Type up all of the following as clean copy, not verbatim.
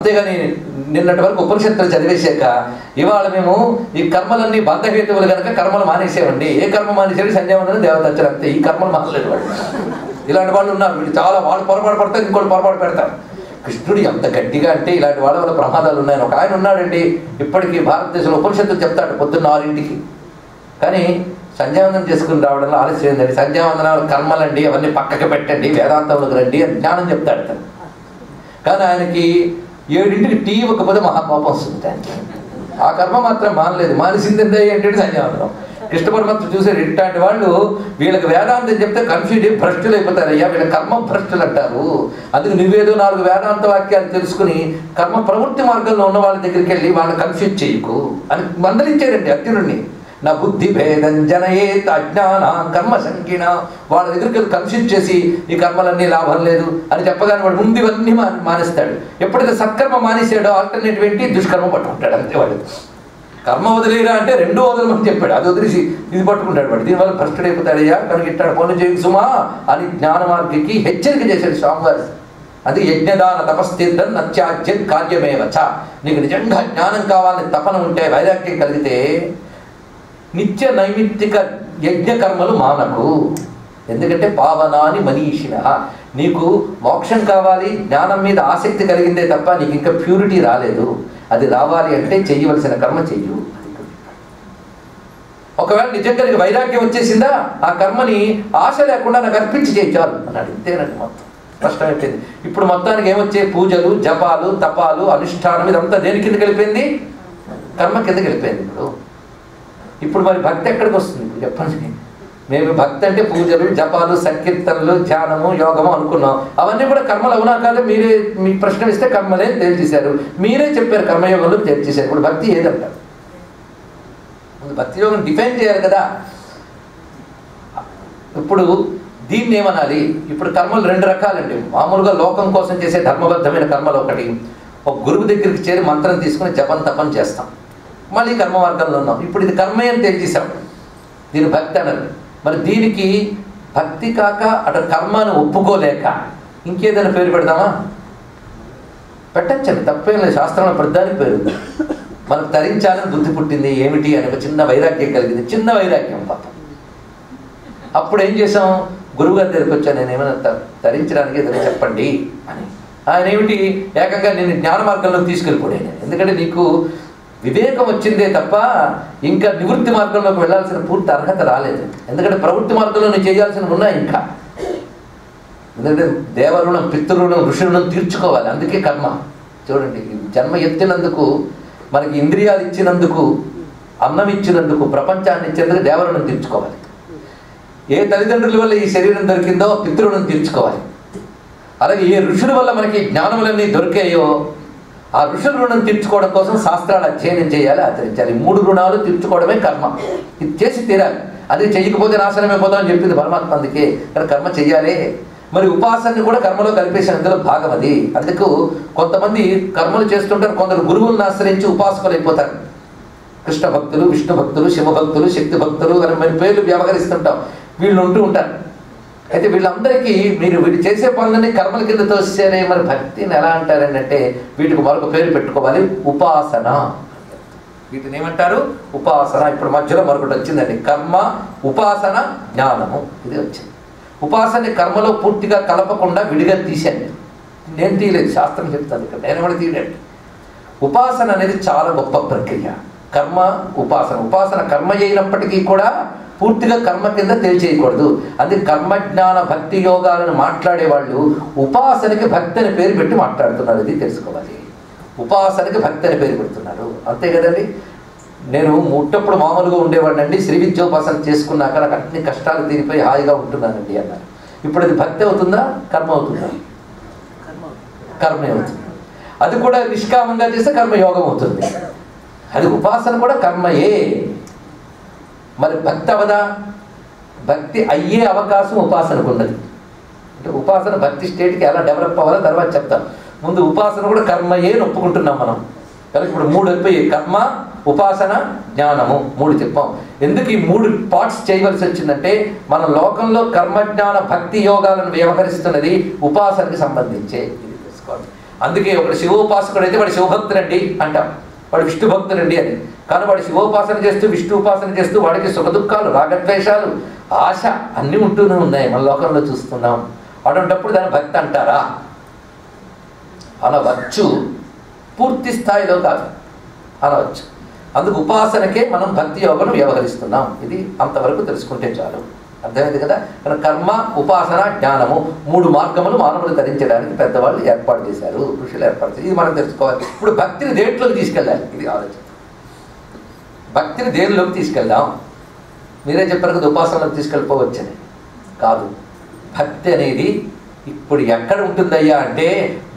అంతేగాని నిన్నటి వరకు ఉపనిషత్తులు చదివేశాక ఇవాళ మేము ఈ కర్మలన్నీ బంధహేతువులు కనుక కర్మలు మానేసేవండి. ఏ కర్మ మానేసేవి సంధ్యావందనం దేవతచ్చరు అంతే. ఈ కర్మలు మానలేదు వాళ్ళు. ఇలాంటి వాళ్ళు ఉన్నారు. వీళ్ళు చాలా వాళ్ళు పొరపాటు పడతారు, ఇంకోటి పొరపాటు పెడతారు. కృష్ణుడు ఎంత గట్టిగా అంటే ఇలాంటి వాళ్ళ వల్ల ప్రమాదాలు ఉన్నాయని ఒక ఆయన ఉన్నాడండి. ఇప్పటికీ భారతదేశంలో ఉపనిషత్తులు చెప్తాడు పొద్దున్న 6ంటికి. కానీ సంధ్యావందనం చేసుకుని రావడంలో ఆలస్యం ఏంటండి. సంధ్యావందనాలు కర్మలండి, అవన్నీ పక్కకి పెట్టండి, వేదాంతంలోకి రండి అని జ్ఞానం చెప్తాడు తను. కానీ ఆయనకి 7ంటికి టీ ఇవ్వకపోతే మహాపాపం వస్తుంది దానికి. ఆ కర్మ మాత్రం మానలేదు. మానేసింది ఏంటంటే సంధ్యావందనం. కృష్ణ పరమాత్మ చూసారు ఇట్లాంటి వాళ్ళు వీళ్ళకి వేదాంతం చెప్తే కన్ఫ్యూజ్ అయ్యి భ్రష్టులు అయిపోతారు. అయ్యా వీళ్ళ కర్మ భ్రష్టులు అంటారు. అందుకు నువ్వేదో 4 వేదాంత వాక్యాలు తెలుసుకుని కర్మ ప్రవృత్తి మార్గంలో ఉన్న వాళ్ళ దగ్గరికి వెళ్ళి వాళ్ళని కన్ఫ్యూజ్ చేయకు అని మందలించారండి అర్జునుడిని. నా బుద్ధి భేదం జనయేత్ అజ్ఞాన కర్మ సంకీర్ణ. వాళ్ళ దగ్గరికి వెళ్ళి కన్ఫ్యూజ్ చేసి ఈ కర్మలన్నీ లాభం లేదు అని చెప్పగానే వాడు ముందు ఇవన్నీ మానేస్తాడు. ఎప్పుడైతే సత్కర్మ మానేసాడో ఆల్టర్నేటివ్ ఏంటి దుష్కర్మ పట్టుకుంటాడు. అంతే వాడు. కర్మ వదిలేరా అంటే 2 వదలమని చెప్పాడు. అది వదిలేసి ఇది పట్టుకుంటాడు వాడు. దీనివల్ల భ్రష్టుడైపోతాడయ్యా కనుక ఇట్టాడు పనులు చేయకు సుమా అని జ్ఞాన మార్గకి హెచ్చరిక చేశాడు స్వామివారు. అది యజ్ఞదాన తపస్తీర్థం నత్యాజ్యం కార్యమేవచ. నీకు నిజంగా జ్ఞానం కావాలని తపన ఉంటే, వైరాగ్యం కలిగితే నిత్య నైమిత్తిక యజ్ఞకర్మలు మానకు. ఎందుకంటే పావనాని మనీషిణ. నీకు మోక్షం కావాలి, జ్ఞానం మీద ఆసక్తి కలిగిందే తప్ప నీకు ఇంకా ప్యూరిటీ రాలేదు. అది రావాలి అంటే చేయవలసిన కర్మ చెయ్యు. ఒకవేళ నిజంగా నీకు వైరాగ్యం వచ్చేసిందా ఆ కర్మని ఆశ లేకుండా నాకు అర్పించి చేయించాలి అన్నాడు. ఇంతేనండి మొత్తం స్పష్టమైపోయింది. ఇప్పుడు మొత్తానికి ఏమొచ్చే పూజలు జపాలు తపాలు అనుష్ఠానం ఇదంతా దేని కింద వెళ్ళిపోయింది? కర్మ కిందకి వెళ్ళిపోయింది. ఇప్పుడు మరి భక్తి ఎక్కడికి వస్తుంది ఇప్పుడు చెప్పండి. మేము భక్తి అంటే పూజలు జపాలు సంకీర్తనలు ధ్యానము యోగము అనుకున్నాం. అవన్నీ కూడా కర్మలు అవునా కాదు? మీరే మీ ప్రశ్న ఇస్తే కర్మలే తేల్చేశారు. మీరే చెప్పారు కర్మయోగంలో తేల్చేశారు. ఇప్పుడు భక్తి ఏదంటారు? ముందు భక్తి యోగం డిఫైన్ చేయాలి కదా. ఇప్పుడు దీన్ని ఏమనాలి? ఇప్పుడు కర్మలు 2 రకాలండి. మామూలుగా లోకం కోసం చేసే ధర్మబద్ధమైన కర్మలు ఒకటి. ఒక గురువు దగ్గరికి చేరి మంత్రం తీసుకుని జపం తపం చేస్తాం, మళ్ళీ కర్మ మార్గంలో ఉన్నాం. ఇప్పుడు ఇది కర్మే అని తెలిసేసాం, దీని భక్తి అన్నారు. మరి దీనికి భక్తి కాక అటు కర్మను ఒప్పుకోలేక ఇంకేదైనా పేరు పెడదామా? పెట్టచ్చండి, తప్పేం లేదు. శాస్త్రంలో ప్రధానికి పేరు. మనకు తరించాలని బుద్ధి పుట్టింది ఏమిటి అని ఒక చిన్న వైరాగ్యం కలిగింది. చిన్న వైరాగ్యం పాపం. అప్పుడు ఏం చేసాం? గురువుగారి దగ్గరికి వచ్చాను, నేను ఏమైనా తరించడానికి ఏదైనా చెప్పండి అని. ఆయన ఏమిటి ఏకంగా నేను జ్ఞాన మార్గంలోకి తీసుకెళ్ళిపోయాను. ఎందుకంటే నీకు వివేకం వచ్చిందే తప్ప ఇంకా నివృత్తి మార్గంలోకి వెళ్ళాల్సిన పూర్తి అర్హత రాలేదు. ఎందుకంటే ప్రవృత్తి మార్గంలో నువ్వు చేయాల్సినవి ఉన్నాయి ఇంకా. ఎందుకంటే దేవరుణం పితృరుణం ఋషురుణం తీర్చుకోవాలి. అందుకే కర్మ. చూడండి, జన్మ ఎత్తినందుకు, మనకి ఇంద్రియాలు ఇచ్చినందుకు, అన్నం ఇచ్చినందుకు, ప్రపంచాన్ని ఇచ్చినందుకు దేవరుణం తీర్చుకోవాలి. ఏ తల్లిదండ్రుల వల్ల ఈ శరీరం దొరికిందో పితృరుణం తీర్చుకోవాలి. అలాగే ఏ ఋషుల వల్ల మనకి జ్ఞానములన్నీ దొరికాయో ఆ ఋషుల రుణం తీర్చుకోవడం కోసం శాస్త్రాలు అధ్యయనం చేయాలి, ఆచరించాలి. 3 రుణాలు తీర్చుకోవడమే కర్మ. ఇది చేసి తీరాలి. అది చేయకపోతే నాశనమే పోతాం అని చెప్పింది పరమాత్మ. అందుకే ఇక్కడ కర్మ చెయ్యాలి. మరి ఉపాసనని కూడా కర్మలో కలిపేసిన అందులో భాగం అది. అందుకు కొంతమంది కర్మలు చేస్తుంటారు, కొందరు గురువులను ఆశ్రయించి ఉపాసకులు అయిపోతారు. కృష్ణ భక్తులు, విష్ణు భక్తులు, శివభక్తులు, శక్తి భక్తులు అని మరి పేర్లు వ్యవహరిస్తుంటాం. వీళ్ళు ఉంటూ ఉంటారు. అయితే వీళ్ళందరికీ వీళ్ళు చేసే పనులన్నీ కర్మల కింద తోసేనే. మరి భక్తిని ఎలా అంటారండి అంటే వీటికి మరొక పేరు పెట్టుకోవాలి, ఉపాసన. వీటిని ఏమంటారు? ఉపాసన. ఇప్పుడు మధ్యలో మరొకటి వచ్చిందండి, కర్మ ఉపాసన జ్ఞానము. ఇది వచ్చింది. ఉపాసనని కర్మలో పూర్తిగా కలపకుండా విడిగా తీశాను. నేను తీయలేదు, శాస్త్రం చెప్తాను. ఇక్కడ నేను కూడా తీయలేదు. ఉపాసన అనేది చాలా గొప్ప ప్రక్రియ. కర్మ ఉపాసన. ఉపాసన కర్మ అయినప్పటికీ కూడా పూర్తిగా కర్మ కింద తేల్చేయకూడదు. అందుకే కర్మజ్ఞాన భక్తి యోగాలను మాట్లాడేవాళ్ళు ఉపాసనకి భక్తి అని పేరు పెట్టి మాట్లాడుతున్నారు. ఇది తెలుసుకోవాలి. ఉపాసనకి భక్తి అని పేరు పెడుతున్నారు, అంతే కదండి. నేను ముట్టప్పుడు మామూలుగా ఉండేవాడినండి, శ్రీ విద్యోపాసన చేసుకున్నాక నాకు అన్ని కష్టాలు తీరిపోయి హాయిగా ఉంటున్నానండి అన్నారు. ఇప్పుడు అది భక్తి అవుతుందా కర్మ అవుతుందా? కర్మే అవుతుంది. అది కూడా నిష్కామంగా చేస్తే కర్మయోగం అవుతుంది. అది ఉపాసన కూడా కర్మయే. మరి భక్తి అవదా? భక్తి అయ్యే అవకాశం ఉపాసనకు ఉన్నది. అంటే ఉపాసన భక్తి స్టేట్కి ఎలా డెవలప్ అవ్వాలో తర్వాత చెప్తాం. ముందు ఉపాసన కూడా కర్మయే అని ఒప్పుకుంటున్నాం మనం. కనుక ఇప్పుడు 3 అయిపోయి కర్మ ఉపాసన జ్ఞానము 3 చెప్పాం. ఎందుకు ఈ 3 పార్ట్స్ చేయవలసి వచ్చిందంటే మన లోకంలో కర్మజ్ఞాన భక్తి యోగాలను వ్యవహరిస్తున్నది ఉపాసనకి సంబంధించే. ఇది తెలుసుకోవాలి. అందుకే ఒకడు శివోపాసకుడు అయితే వాడు శివభక్తుడండి అంటాం, వాడు విష్ణు భక్తుడండి అని. కానీ వాడు శివోపాసన చేస్తూ విష్ణు ఉపాసన చేస్తూ వాడికి సుఖదుఖాలు, రాగద్వేషాలు, ఆశ అన్నీ ఉంటూనే ఉన్నాయి, మన లోకంలో చూస్తున్నాం. అటువంటిప్పుడు దాన్ని భక్తి అంటారా? అలా వచ్చు, పూర్తి స్థాయిలో కాదు, అలా వచ్చు. అందుకు ఉపాసనకే మనం భక్తి యోగం వ్యవహరిస్తున్నాం. ఇది అంతవరకు తెలుసుకుంటే చాలు, అర్థమైంది కదా. కానీ కర్మ, ఉపాసన, జ్ఞానము 3 మార్గములు మానవులు ధరించడానికి పెద్దవాళ్ళు ఏర్పాటు చేశారు, ఋషులు ఏర్పాటు చేశారు. ఇది మనం తెలుసుకోవాలి. ఇప్పుడు భక్తిని దేంట్లోకి తీసుకెళ్ళాలి, ఇది ఆలోచన. భక్తిని దేనిలోకి తీసుకెళ్దాం? మీరే చెప్పారు కదా ఉపాసనలోకి తీసుకెళ్ళిపోవచ్చని. కాదు, భక్తి అనేది ఇప్పుడు ఎక్కడ ఉంటుందయ్యా అంటే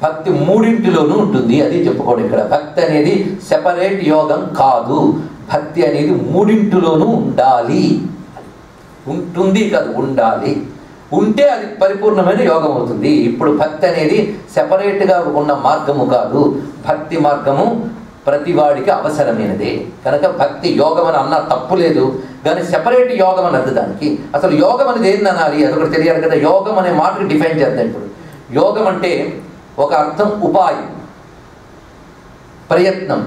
భక్తి 3ఇంటిలోనూ ఉంటుంది. అది చెప్పుకోండి ఇక్కడ. భక్తి అనేది సెపరేట్ యోగం కాదు, భక్తి అనేది 3ఇంటిలోనూ ఉండాలి. ఉంటుంది కాదు, ఉండాలి. ఉంటే అది పరిపూర్ణమైన యోగం అవుతుంది. ఇప్పుడు భక్తి అనేది సెపరేట్గా ఉన్న మార్గము కాదు, భక్తి మార్గము ప్రతివాడికి అవసరమైనదే. కనుక భక్తి యోగం అని అన్నా తప్పు లేదు, కానీ సెపరేట్ యోగం అని అద్దు దానికి. అసలు యోగం అనేది ఏంది అనాలి, అదొకటి తెలియాలి కదా. యోగం అనే మాటకి డిఫైన్ చేద్దాం. ఇప్పుడు యోగం అంటే ఒక అర్థం ఉపాయం, ప్రయత్నం,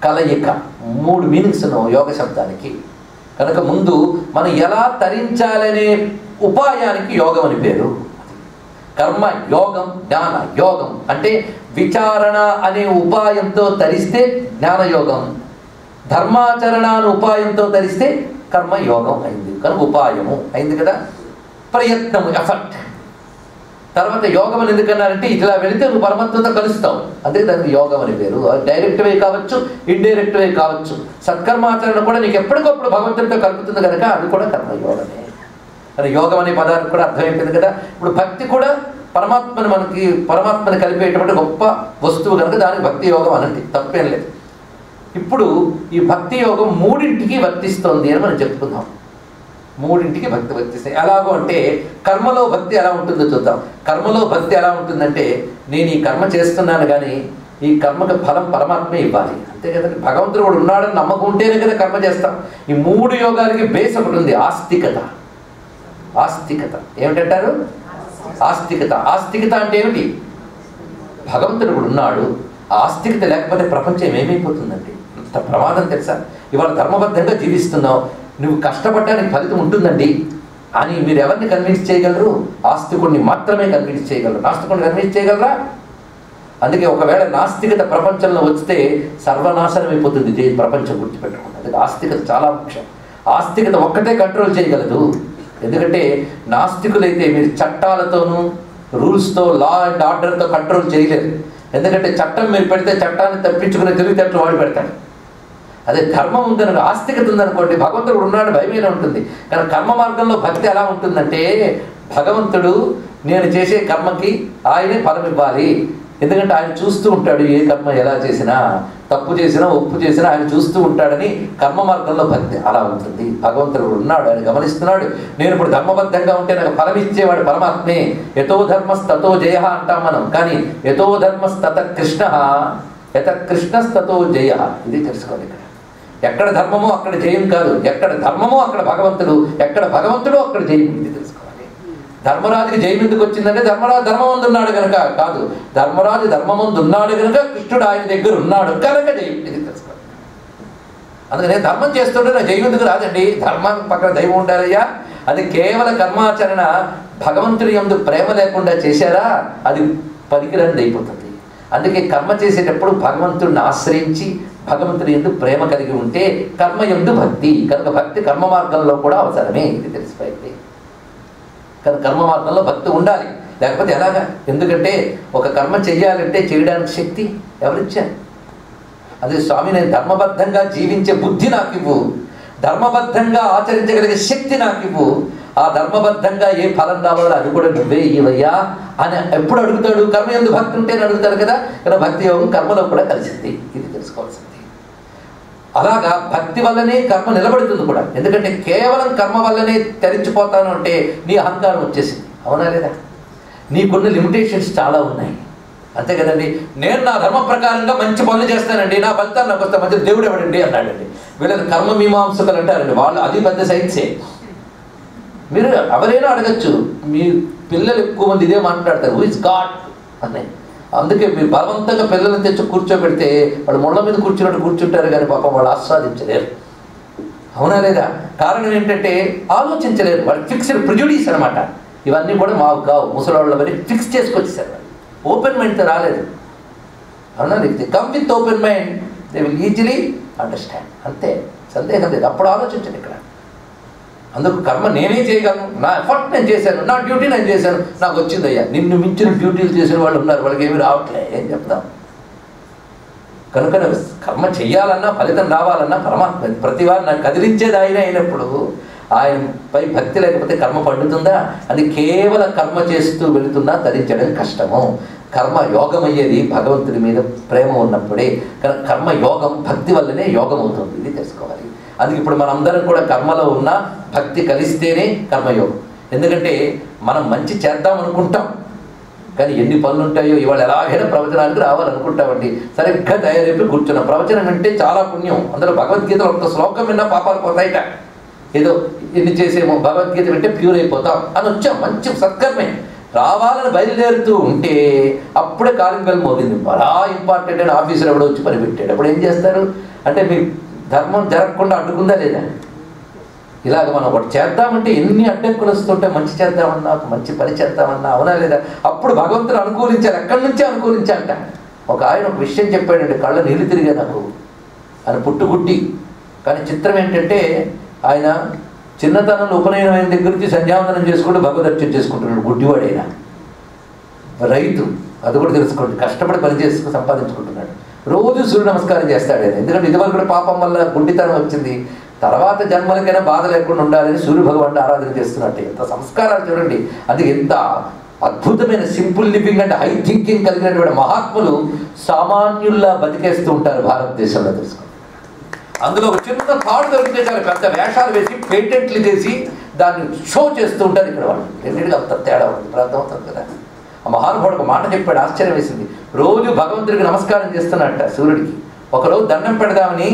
కలయిక, 3 మీనింగ్స్ ఉన్నాయి యోగ శబ్దానికి. కనుక ముందు మనం ఎలా తరించాలనే ఉపాయానికి యోగం అని పేరు. కర్మ యోగం, జ్ఞాన యోగం అంటే విచారణ అనే ఉపాయంతో తరిస్తే జ్ఞానయోగం, ధర్మాచరణ అనే ఉపాయంతో తరిస్తే కర్మయోగం అయింది. కనుక ఉపాయము అయింది కదా. ప్రయత్నము, ఎఫర్ట్. తర్వాత యోగం అని ఎందుకన్నారంటే ఇట్లా వెళితే నువ్వు పరమాత్మతో కలుస్తావు, అందుకే దానికి యోగం అని పేరు. డైరెక్ట్ వే కావచ్చు, ఇండైరెక్ట్ వే కావచ్చు. సత్కర్మాచరణ కూడా నీకు ఎప్పటికప్పుడు భగవంతుడితో కలుపుతుంది కనుక అది కూడా కర్మయోగమే. అని యోగం అనే పదానికి కూడా అర్థమైపోయింది కదా. ఇప్పుడు భక్తి కూడా పరమాత్మని కలిపేటువంటి గొప్ప వస్తువు కనుక దానికి భక్తి యోగం అనండి, తప్పేం లేదు. ఇప్పుడు ఈ భక్తి యోగం 3ఇంటికి వర్తిస్తోంది అని మనం చెప్పుకుందాం. 3ఇంటికి భక్తి వర్తిస్తాయి. ఎలాగో అంటే కర్మలో భక్తి ఎలా ఉంటుందో చూద్దాం. కర్మలో భక్తి ఎలా ఉంటుందంటే నేను ఈ కర్మ చేస్తున్నాను కానీ ఈ కర్మకు ఫలం పరమాత్మే ఇవ్వాలి, అంతే కదండి. భగవంతుడు కూడా ఉన్నాడని నమ్మకం ఉంటేనే కదా కర్మ చేస్తాం. ఈ 3 యోగాలకి బేస్ ఒకటి ఉంది, ఆస్తికత. ఆస్తికత ఏమిటంటారు? ఆస్తికత. ఆస్తికత అంటే ఏమిటి? భగవంతుడు కూడా ఉన్నాడు, ఆస్తికత లేకపోతే ప్రపంచం ఏమైపోతుందండి, అంత ప్రమాదం తెలుసా. ఇవాళ ధర్మబద్ధంగా జీవిస్తున్నావు, నువ్వు కష్టపడడానికి ఫలితం ఉంటుందండి అని మీరు ఎవరిని కన్విన్స్ చేయగలరు? ఆస్తికుడిని మాత్రమే కన్విన్స్ చేయగలరు. నాస్తికుడిని కన్విన్స్ చేయగలరా? అందుకే ఒకవేళ నాస్తికత ప్రపంచంలో వస్తే సర్వనాశనం అయిపోతుంది ప్రపంచం, గుర్తుపెట్టుకోండి. అందుకే ఆస్తికత చాలా ముఖ్యం. ఆస్తికత ఒక్కటే కంట్రోల్ చేయగలదు. ఎందుకంటే నాస్తికులైతే మీరు చట్టాలతోనూ రూల్స్తో, లా అండ్ ఆర్డర్తో కంట్రోల్ చేయలేరు. ఎందుకంటే చట్టం మీరు పెడితే చట్టాన్ని తప్పించుకునే తెలివితేటలు వాడు పెడతాడు. అదే ధర్మం ఉందనుకో, ఆస్తికత ఉందనుకోండి, భగవంతుడు ఉన్నాడు భయమే ఉంటుంది. కానీ కర్మ మార్గంలో భక్తి ఎలా ఉంటుందంటే భగవంతుడు నేను చేసే కర్మకి ఆయనే ఫలం ఇవ్వాలి. ఎందుకంటే ఆయన చూస్తూ ఉంటాడు, ఏ కర్మ ఎలా చేసినా, తప్పు చేసినా ఒప్పు చేసినా ఆయన చూస్తూ ఉంటాడని కర్మ మార్గంలో భక్తి అలా ఉంటుంది. భగవంతుడు ఉన్నాడు, ఆయన గమనిస్తున్నాడు. నేను ఇప్పుడు ధర్మబద్ధంగా ఉంటే నాకు ఫలం ఇచ్చేవాడు పరమాత్మే. యతో ధర్మస్తతో జయ అంటాం మనం, కానీ యతో ధర్మస్తత కృష్ణ, యత కృష్ణస్తతో జయ. ఇది తెలుసుకోవాలి. ఇక్కడ ఎక్కడ ధర్మమో అక్కడ జయం కాదు, ఎక్కడ ధర్మమో అక్కడ భగవంతుడు, ఎక్కడ భగవంతుడు అక్కడ జయం. ఇది తెలుసుకోవాలి. ధర్మరాజుకి జయం ఎందుకు వచ్చిందంటే ధర్మరాజు ధర్మమందు ఉన్నాడు కనుక కాదు, ధర్మరాజు ధర్మమందు ఉన్నాడు కనుక కృష్ణుడు ఆయన దగ్గర ఉన్నాడు కనుక జయం. ఇది తెలుసుకోవాలి. అందుకనే ధర్మం చేస్తుంటే నా జయం ఎందుకు రాదండి, ధర్మానికి పక్కన దైవం ఉండాలయ్యా. అది కేవల కర్మాచరణ, భగవంతుడి యందు ప్రేమ లేకుండా చేశారా అది పనికిరానిది అయిపోతుంది. అందుకే కర్మ చేసేటప్పుడు భగవంతుడిని ఆశ్రయించి భగవంతుడి యందు ప్రేమ కలిగి ఉంటే కర్మ యందు భక్తి. కనుక భక్తి కర్మ మార్గంలో కూడా అవసరమే, ఇది తెలిసిపోయింది. కానీ కర్మ మార్గంలో భక్తి ఉండాలి, లేకపోతే ఎలాగా? ఎందుకంటే ఒక కర్మ చెయ్యాలంటే చేయడానికి శక్తి ఎవరిచ్చారు? అదే స్వామి, నేను ధర్మబద్ధంగా జీవించే బుద్ధి నాకు ఇవ్వు, ధర్మబద్ధంగా ఆచరించగలిగే శక్తి నాకు ఇవ్వు, ఆ ధర్మబద్ధంగా ఏ ఫలం రావాలో అది కూడా నువ్వే ఇవ్వయ్యా అని ఎప్పుడు అడుగుతాడు? కర్మ యందు భక్తి ఉంటేనే అడుగుతాడు కదా. కానీ భక్తి యోగం కర్మలో కూడా కలిసింది, ఇది తెలుసుకోవాల్సింది. అలాగా భక్తి వల్లనే కర్మ నిలబడుతుంది కూడా. ఎందుకంటే కేవలం కర్మ వల్లనే తరించిపోతాను అంటే నీ అహంకారం వచ్చేసింది, అవునా లేదా? నీకున్న లిమిటేషన్స్ చాలా ఉన్నాయి, అంతే కదండి. నేను నా ధర్మ ప్రకారంగా మంచి పనులు చేస్తానండి, నా ఫలితాన్ని నాకు వస్తే మధ్య దేవుడు ఎవడండి అన్నాడండి. వీళ్ళకి కర్మ మీమాంసకులు అంటారండి, వాళ్ళు అది పెద్ద సైన్సే. మీరు ఎవరైనా అడగచ్చు, మీ పిల్లలు ఎక్కువ మంది ఇదే మాట్లాడతారు, హూ ఇస్ గాడ్ అని. అందుకే మీరు బలవంతంగా పిల్లల్ని తెచ్చి కూర్చోబెడితే వాళ్ళు ముళ్ళ మీద కూర్చున్నట్టు కూర్చుంటారు కానీ పాపం వాళ్ళు ఆస్వాదించలేరు. అవునా లేదా? కారణం ఏంటంటే ఆలోచించలేరు. వాళ్ళు ఫిక్స్డ్ ప్రిజుడీస్ అనమాట. ఇవన్నీ కూడా మాకు కావు, ముసలాళ్ళ మరి ఫిక్స్ చేసుకొచ్చేసారు. ఓపెన్ మైండ్తో రాలేదు. అవునా? The come with open mind they will easily understand. అంతే, సందేహం లేదు. అప్పుడు ఆలోచించండి ఇక్కడ. అందుకు కర్మ నేనే చేయగలను, నా ఎఫర్ట్ నేను చేశాను, నా డ్యూటీ నేను చేశాను, నాకు వచ్చిందయ్యా. నిన్ను మించిన డ్యూటీలు చేసిన వాళ్ళు ఉన్నారు, వాళ్ళకి ఏమి రావట్లే, ఏం చెప్తాం? కనుక కర్మ చెయ్యాలన్నా ఫలితం రావాలన్నా పరమాత్మ. ప్రతి వారు నాకు కదిలించేది ఆయన అయినప్పుడు ఆయనపై భక్తి లేకపోతే కర్మ పండుతుందా? అది కేవలం కర్మ చేస్తూ వెళుతున్నా ధరించడం కష్టము. కర్మ యోగం అయ్యేది భగవంతుడి మీద ప్రేమ ఉన్నప్పుడే. కానీ కర్మ యోగం భక్తి వల్లనే యోగం అవుతుంది. ఇది తెలుసుకోవాలి. అందుకే ఇప్పుడు మనందరం కూడా కర్మలో ఉన్న భక్తి కలిస్తేనే కర్మయోగం. ఎందుకంటే మనం మంచి చేద్దాం అనుకుంటాం, కానీ ఎన్ని పనులు ఉంటాయో. ఇవాళ ఎలాగైనా ప్రవచనానికి రావాలనుకుంటామండి, సరిగ్గా తయారైపోయి కూర్చున్నాం. ప్రవచనం వింటే చాలా పుణ్యం. అందులో భగవద్గీతలో ఒక్క శ్లోకం విన్నా పాపాలు పోతాయిట. ఏదో ఎన్ని చేసేమో భగవద్గీత వింటే ప్యూర్ అయిపోతాం అని వచ్చాం, మంచి సత్కర్మే. రావాలని బయలుదేరుతూ ఉంటే అప్పుడే కాలింగ్ బెల్ మోగింది. చాలా ఇంపార్టెంట్ అని ఆఫీసర్ ఎవడో వచ్చి పని పెట్టాడు. అప్పుడు ఏం చేస్తారు అంటే మీ ధర్మం జరగకుండా అడ్డుకుందా లేదా? ఇలాగ మనం ఒకటి చేద్దామంటే ఎన్ని అడ్డంకులు వస్తుంటే, మంచి చేద్దామన్నా మంచి పని చేద్దామన్నా, అవునా లేదా? అప్పుడు భగవంతుడు అనుకూలించారు, ఎక్కడి నుంచే అనుకూలించాలంట. ఒక ఆయన ఒక విషయం చెప్పాడండి, కళ్ళ నీళ్ళు తిరిగా నాకు ఆయన పుట్టుగుడ్డి. కానీ చిత్రం ఏంటంటే ఆయన చిన్నతనంలో ఉపనయనం అయిన దగ్గర నుంచి సంధ్యావందనం చేసుకుంటూ భగవదర్చన చేసుకుంటున్నాడు. గుడ్డివాడైనా రైతు, అది కూడా తెలుసుకోండి. కష్టపడి పని చేసుకుని సంపాదించుకుంటున్నాడు. రోజు సూర్య నమస్కారం చేస్తాడు ఆయన. ఎందుకంటే ఇదివరకు కూడా పాపం వల్ల గుడ్డితనం వచ్చింది. తర్వాత జన్మలకైనా బాధ లేకుండా ఉండాలని సూర్య భగవాన్ని ఆరాధన చేస్తున్నట్టు. ఎంత సంస్కారాలు చూడండి. అది ఎంత అద్భుతమైన simple living and high thinking కలిగినటువంటి మహాత్ములు సామాన్యుల్లా బతికేస్తూ ఉంటారు భారతదేశంలో. తెలుసుకోండి. అందులో ఒక చిన్న తాడు దొరికితే చాలా పెద్ద వేషాలు వేసి పేటెంట్లు చేసి దాన్ని షో చేస్తూ ఉంటారు ఇక్కడ వాళ్ళు. రెండింటికి అంత తేడా ఉంది, అర్థమవుతుంది కదా. ఆ మహానుభావుడు ఒక మాట చెప్పాడు, ఆశ్చర్యం వేసింది. రోజు భగవంతుడికి నమస్కారం చేస్తున్నట్ట సూర్యుడికి. ఒకరోజు దండం పెడదామని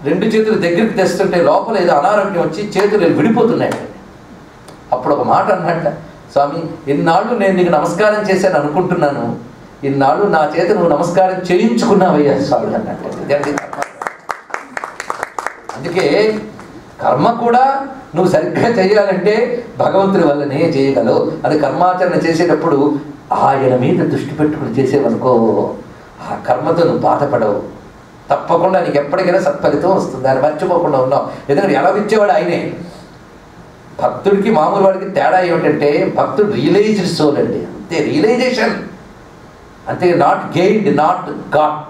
2 చేతులు దగ్గరికి తెస్తుంటే లోపల ఏదో అనారోగ్యం వచ్చి చేతులు విడిపోతున్నాయి. అప్పుడు ఒక మాట అన్నట్ట, స్వామి ఇన్నాళ్ళు నేను నీకు నమస్కారం చేశాను అనుకుంటున్నాను, ఇన్నాళ్ళు నా చేత నువ్వు నమస్కారం చేయించుకున్నావయ్యా స్వామి అన్నట్టు. అందుకే కర్మ కూడా నువ్వు సరిగ్గా చేయాలంటే భగవంతుడి వల్లనే చేయగలవు. అది కర్మాచరణ చేసేటప్పుడు ఆయన మీద దృష్టి పెట్టుకుని చేసేవనుకో, ఆ కర్మతో నువ్వు బాధపడవు. తప్పకుండా నీకు ఎప్పటికైనా సత్ఫలితం వస్తుంది. దాన్ని మర్చిపోకుండా ఉన్నావు. ఎందుకంటే ఎలా ఇచ్చేవాడు ఆయనే. భక్తుడికి మామూలు వాడికి తేడా ఏమిటంటే, భక్తుడు రియలైజ్డ్ సోల్ అండి, అంతే. రియలైజేషన్ అంతే, నాట్ గెయిన్డ్, నాట్ గాట్,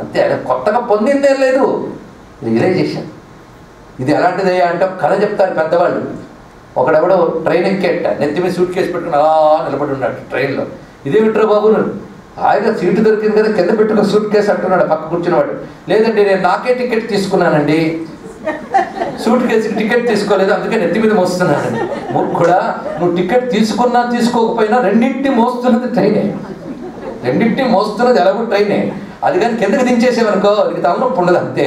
అంతే. ఆయన కొత్తగా పొందిందేం లేదు, రియలైజేషన్. ఇది ఎలాంటిదయ్యా అంటే కథ చెప్తారు పెద్దవాళ్ళు. ఒకడెవడో ట్రైన్ ఎక్కేట, నెత్తి మీద సూట్ కేసు పెట్టుకుని అలా నిలబడి ఉన్నాడు ట్రైన్లో. ఇదేమిట్రా బాబు, ఆయన సీటు దొరికింది కదా కింద పెట్టుకుని సూట్ కేసు అంటున్నాడు పక్క కూర్చున్నవాడు. లేదండి నేను నాకే టికెట్ తీసుకున్నానండి, సూట్ కేసుకి టికెట్ తీసుకోలేదు, అందుకే నెత్తి మీద మోస్తున్నానండి. కూడా నువ్వు టికెట్ తీసుకున్నా తీసుకోకపోయినా రెండింటి మోస్తున్నది ట్రైనే, రెండింటి మోస్తున్నది ఎలాగో ట్రైనే. అది కానీ కిందకి దించేసేవనుకో అది తలనొప్పి ఉండదు, అంతే.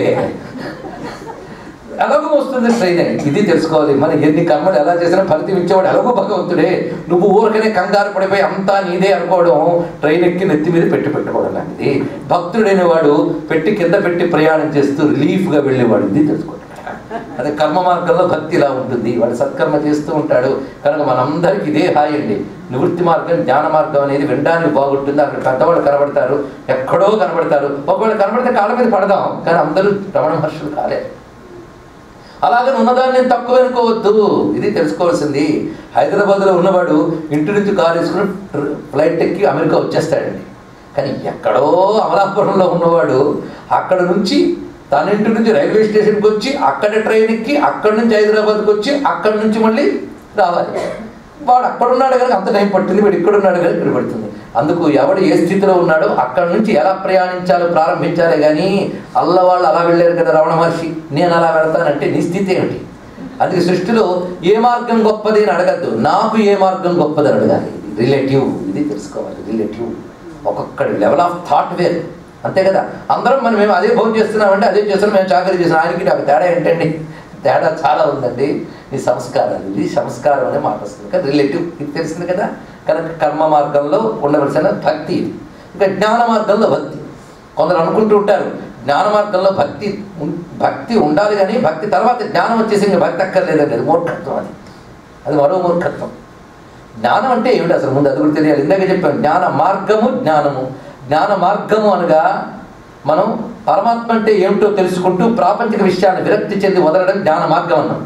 ఎలాగో వస్తుంది ట్రైన్. ఇది తెలుసుకోవాలి. మనం ఎన్ని కర్మలు ఎలా చేసినా ఫలితం ఇచ్చేవాడు ఎలాగో భగవంతుడే. నువ్వు ఊరికనే కంగారు పడిపోయి అంతా నీదే అనుకోవడం, ట్రైన్ ఎక్కి నెత్తి మీద పెట్టుకోవడం లాంటిది. భక్తుడైన వాడు పెట్టి కింద పెట్టి ప్రయాణం చేస్తూ రిలీఫ్గా వెళ్ళేవాడు. ఇది తెలుసుకోండి. అదే కర్మ మార్గంలో భక్తి ఇలా ఉంటుంది. వాడు సత్కర్మ చేస్తూ ఉంటాడు. కనుక మనందరికీ ఇదే హాయి అండి. నివృత్తి మార్గం, జ్ఞాన మార్గం అనేది వినడానికి బాగుంటుంది. అక్కడ పెద్దవాళ్ళు కనబడతారు, ఎక్కడో కనబడతారు. ఒకవేళ కనబడితే కాళ్ళ మీద పడదాం, కానీ అందరూ రమణ మహర్షులు కాలేదు. అలాగని ఉన్నదాన్ని నేను తక్కువ అనుకోవద్దు. ఇది తెలుసుకోవాల్సింది. హైదరాబాద్లో ఉన్నవాడు ఇంటి నుంచి కారు వేసుకుని ఫ్లైట్ ఎక్కి అమెరికా వచ్చేస్తాడండి. కానీ ఎక్కడో అమలాపురంలో ఉన్నవాడు అక్కడ నుంచి తన ఇంటి నుంచి రైల్వే స్టేషన్కి వచ్చి అక్కడ ట్రైన్ ఎక్కి అక్కడి నుంచి హైదరాబాద్కి వచ్చి అక్కడి నుంచి మళ్ళీ రావాలి. వాడు అక్కడున్నాడు కనుక అంత టైం పడుతుంది, వాడు ఇక్కడున్నాడు కనుక ఇక్కడ పడుతుంది. అందుకు ఎవడు ఏ స్థితిలో ఉన్నాడో అక్కడి నుంచి ఎలా ప్రయాణించాలో ప్రారంభించాలి. కానీ అల్లవాళ్ళు అలా వెళ్ళారు కదా రమణ మహర్షి, నేను అలా వెళ్తానంటే నీ స్థితి ఏమిటి? అందుకే సృష్టిలో ఏ మార్గం గొప్పది అని అడగద్దు, నాకు ఏ మార్గం గొప్పది అని అడగాలి. రిలేటివ్, ఇది తెలుసుకోవాలి. రిలేటివ్, ఒక్కొక్కడి లెవెల్ ఆఫ్ థాట్ వేరు, అంతే కదా. అందరం మనం మేము అదే భోజనం చేస్తున్నామంటే అదే చేస్తున్నాం, మేము చాకరీ చేస్తున్నాం. ఆయనకి నాకు తేడా ఏంటండి? తేడా చాలా ఉందండి. ఈ సంస్కారాలు, ఇది సంస్కారం అనే మాట వస్తుంది కదా, రిలేటివ్, ఇది తెలిసింది కదా. కనుక కర్మ మార్గంలో ఉండవలసిన భక్తి ఇది. ఇంకా జ్ఞాన మార్గంలో భక్తి. కొందరు అనుకుంటూ ఉంటారు జ్ఞాన మార్గంలో భక్తి ఉండాలి, కానీ భక్తి తర్వాత జ్ఞానం వచ్చేసి ఇంకా భక్తి అక్కర్లేదండి. అది మూర్ఖత్వం. అది మరో మూర్ఖత్వం. జ్ఞానం అంటే ఏమిటి అసలు ముందు అది కూడా తెలియాలి. ఇందాక చెప్పాను జ్ఞాన మార్గము జ్ఞానము. జ్ఞాన మార్గము అనగా మనం పరమాత్మ అంటే ఏమిటో తెలుసుకుంటూ ప్రాపంచిక విషయాన్ని విరక్తి చెంది వదలడం జ్ఞాన మార్గం అన్నాం.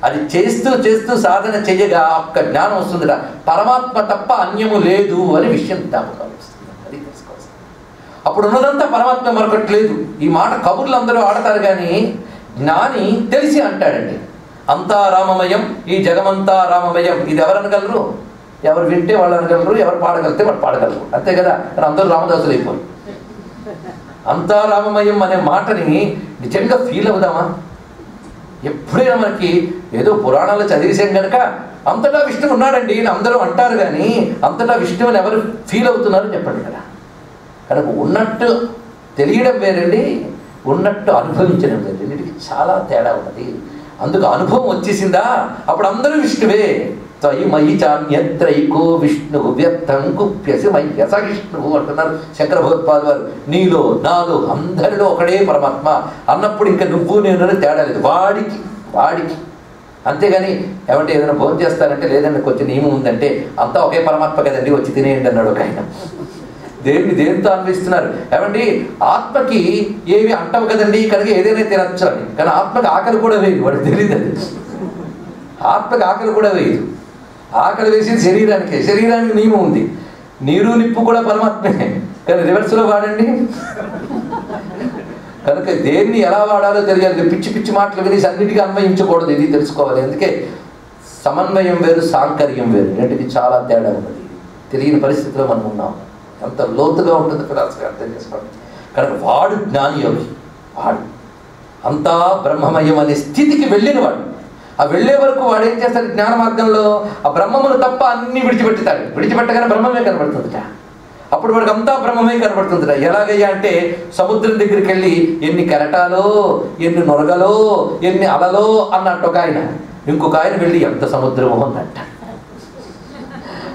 అది చేస్తూ చేస్తూ సాధన చేయగా ఒక్క జ్ఞానం వస్తుందిరా, పరమాత్మ తప్ప అన్యము లేదు అనే విషయం జ్ఞాపకం వస్తుంది. అది తెలుసుకోవాలి. అప్పుడు ఉన్నదంతా పరమాత్మ మరొకటి లేదు. ఈ మాట కబుర్లు అందరూ ఆడతారు, కానీ జ్ఞాని తెలిసి అంటాడండి. అంతా రామమయం, ఈ జగమంతా రామమయం. ఇది ఎవరు అనగలరు? ఎవరు వింటే వాళ్ళు అనగలరు, ఎవరు పాడగలితే వాళ్ళు పాడగలరు, అంతే కదా. కానీ అందరూ రామదాసులు అయిపోయి అంతా రామమయం అనే మాటని నిజంగా ఫీల్ అవుదామా? ఎప్పుడైనా మనకి ఏదో పురాణాలు చదివేసాం కనుక అంతటా విష్ణువు ఉన్నాడండి అందరూ అంటారు, కానీ అంతటా విష్ణువుని ఎవరు ఫీల్ అవుతున్నారో చెప్పండి కదా. కనుక ఉన్నట్టు తెలియడం వేరండి, ఉన్నట్టు అనుభవించడం వేరు. రెండింటికి చాలా తేడా ఉన్నది. అందుకు అనుభవం వచ్చేసిందా అప్పుడు అందరూ విష్ణువే. త్వయి మయి చాన్యత్రైకో విష్ణు వ్యర్థం కుప్యసి మయ్య సహిష్ణువు అంటున్నారు శంకర భగవత్పాదు వారు. నీలో నాలో అందరిలో ఒకడే పరమాత్మ అన్నప్పుడు ఇంకా నువ్వు నేను తేడా లేదు. వాడికి అంతేగాని ఏమంటే ఏదైనా భోజనం చేస్తారంటే లేదండి కొంచెం నియమం ఉందంటే అంతా ఒకే పరమాత్మ కదండి వచ్చి తినేయండి అన్నాడు ఒక ఆయన. దేనితో అన్వయిస్తున్నారు ఏమండి? ఆత్మకి ఏవి అంటావు కదండి కనుక ఏదైనా తినచ్చు అని. కానీ ఆత్మకి ఆకలి కూడా వేయదు, వాడికి తెలియదు. అది ఆత్మకి ఆకలి కూడా వేయదు. ఆకలి వేసేది శరీరానికి నియమం ఉంది. నీరు నిప్పు కూడా పరమాత్మే, కానీ రివర్స్లో వాడండి. కనుక దేన్ని ఎలా వాడాలో తెలియాలి. పిచ్చి పిచ్చి మాటలు వినేసి అన్నిటికీ అన్వయించకూడదు. ఇది తెలుసుకోవాలి. అందుకే సమన్వయం వేరు, సాంకర్యం వేరు. రెంటికి చాలా తేడా ఉన్నది. తెలియని పరిస్థితిలో మనం ఉన్నాం. ఎంత లోతుగా ఉంటుందో ఫిలాసఫీ అర్థం చేసుకోండి. కనుక వాడు జ్ఞానియోగి, వాడు అంతా బ్రహ్మమయం అనే స్థితికి వెళ్ళినవాడు. ఆ వెళ్ళే వరకు వాడు ఏం చేస్తాడు? జ్ఞాన మార్గంలో ఆ బ్రహ్మమును తప్ప అన్ని విడిచిపెట్టుతాడు. విడిచిపెట్టగానే బ్రహ్మమే కనబడుతుందిట. అప్పుడు వాడికి అంతా బ్రహ్మమే కనబడుతుందిట. ఎలాగయ్యా అంటే సముద్రం దగ్గరికి వెళ్ళి ఎన్ని కెరటాలో, ఎన్ని నొరగలో, ఎన్ని అలలో అన్నట్టు ఒక ఆయన. ఇంకొక ఆయన వెళ్ళి ఎంత సముద్రమో అన్నట్ట.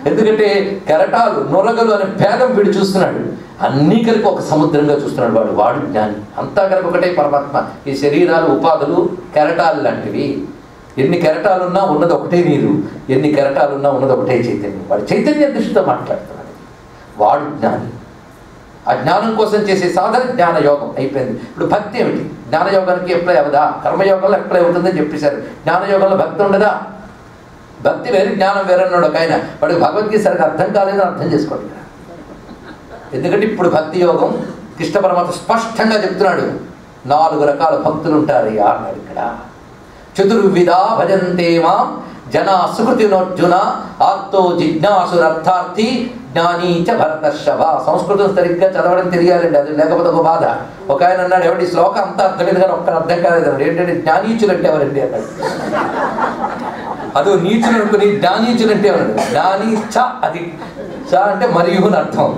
ఎందుకంటే కెరటాలు నొరగలు అనే భేదం వీడు చూస్తున్నాడు. అన్నీ కలిపి ఒక సముద్రంగా చూస్తున్నాడు. వాడు జ్ఞాని. అంతా కలిపి ఒకటే పరమాత్మ. ఈ శరీరాలు ఉపాధులు కెరటాలు లాంటివి. ఎన్ని కెరటాలున్నా ఉన్నది ఒకటే నీరు, ఎన్ని కెరటాలున్నా ఉన్నది ఒకటే చైతన్యం. వాడు చైతన్య దృష్టితో మాట్లాడుతున్నాడు. వాడు జ్ఞాని. ఆ జ్ఞానం కోసం చేసే సాధన జ్ఞానయోగం అయిపోయింది. ఇప్పుడు భక్తి ఏమిటి? జ్ఞానయోగానికి అప్లై అవ్వదా? కర్మయోగంలో అప్లై అవుతుందని చెప్పేశారు. జ్ఞానయోగంలో భక్తి ఉండదా? భక్తి వేరు, జ్ఞానం వేరన్నాడు ఒక ఆయన. వాడికి భగవద్గీత సరిగ్గా అర్థం కాలేదని అర్థం చేసుకోండి. ఎందుకంటే ఇప్పుడు భక్తి యోగం కృష్ణ పరమాత్మ స్పష్టంగా చెప్తున్నాడు. 4 రకాల భక్తులు ఉంటారయ్యా అన్నాడు ఇక్కడ. చతుర్విధా భజంతే మాం జనా సుకృతినోర్జున ఆర్తో జిజ్ఞాసురర్థార్థి జ్ఞానీ చ భరతర్షభ. సంస్కృతం సరిగ్గా చదవడం తెలియాలండి, అది లేకపోతే ఒక బాధ. ఒక ఆయన అన్నాడు ఎవరి శ్లోకం అంతా అర్థమైంది కానీ ఒక్క అర్థం కాలేదండి. ఏంటంటే జ్ఞానీచులు అంటే ఎవరండి అన్నాడు. అదో నీచులు అనుకుని జ్ఞానీచులు అంటే ఎవరండి? జ్ఞానీ చ, అది చ అంటే మరియు అని అర్థం.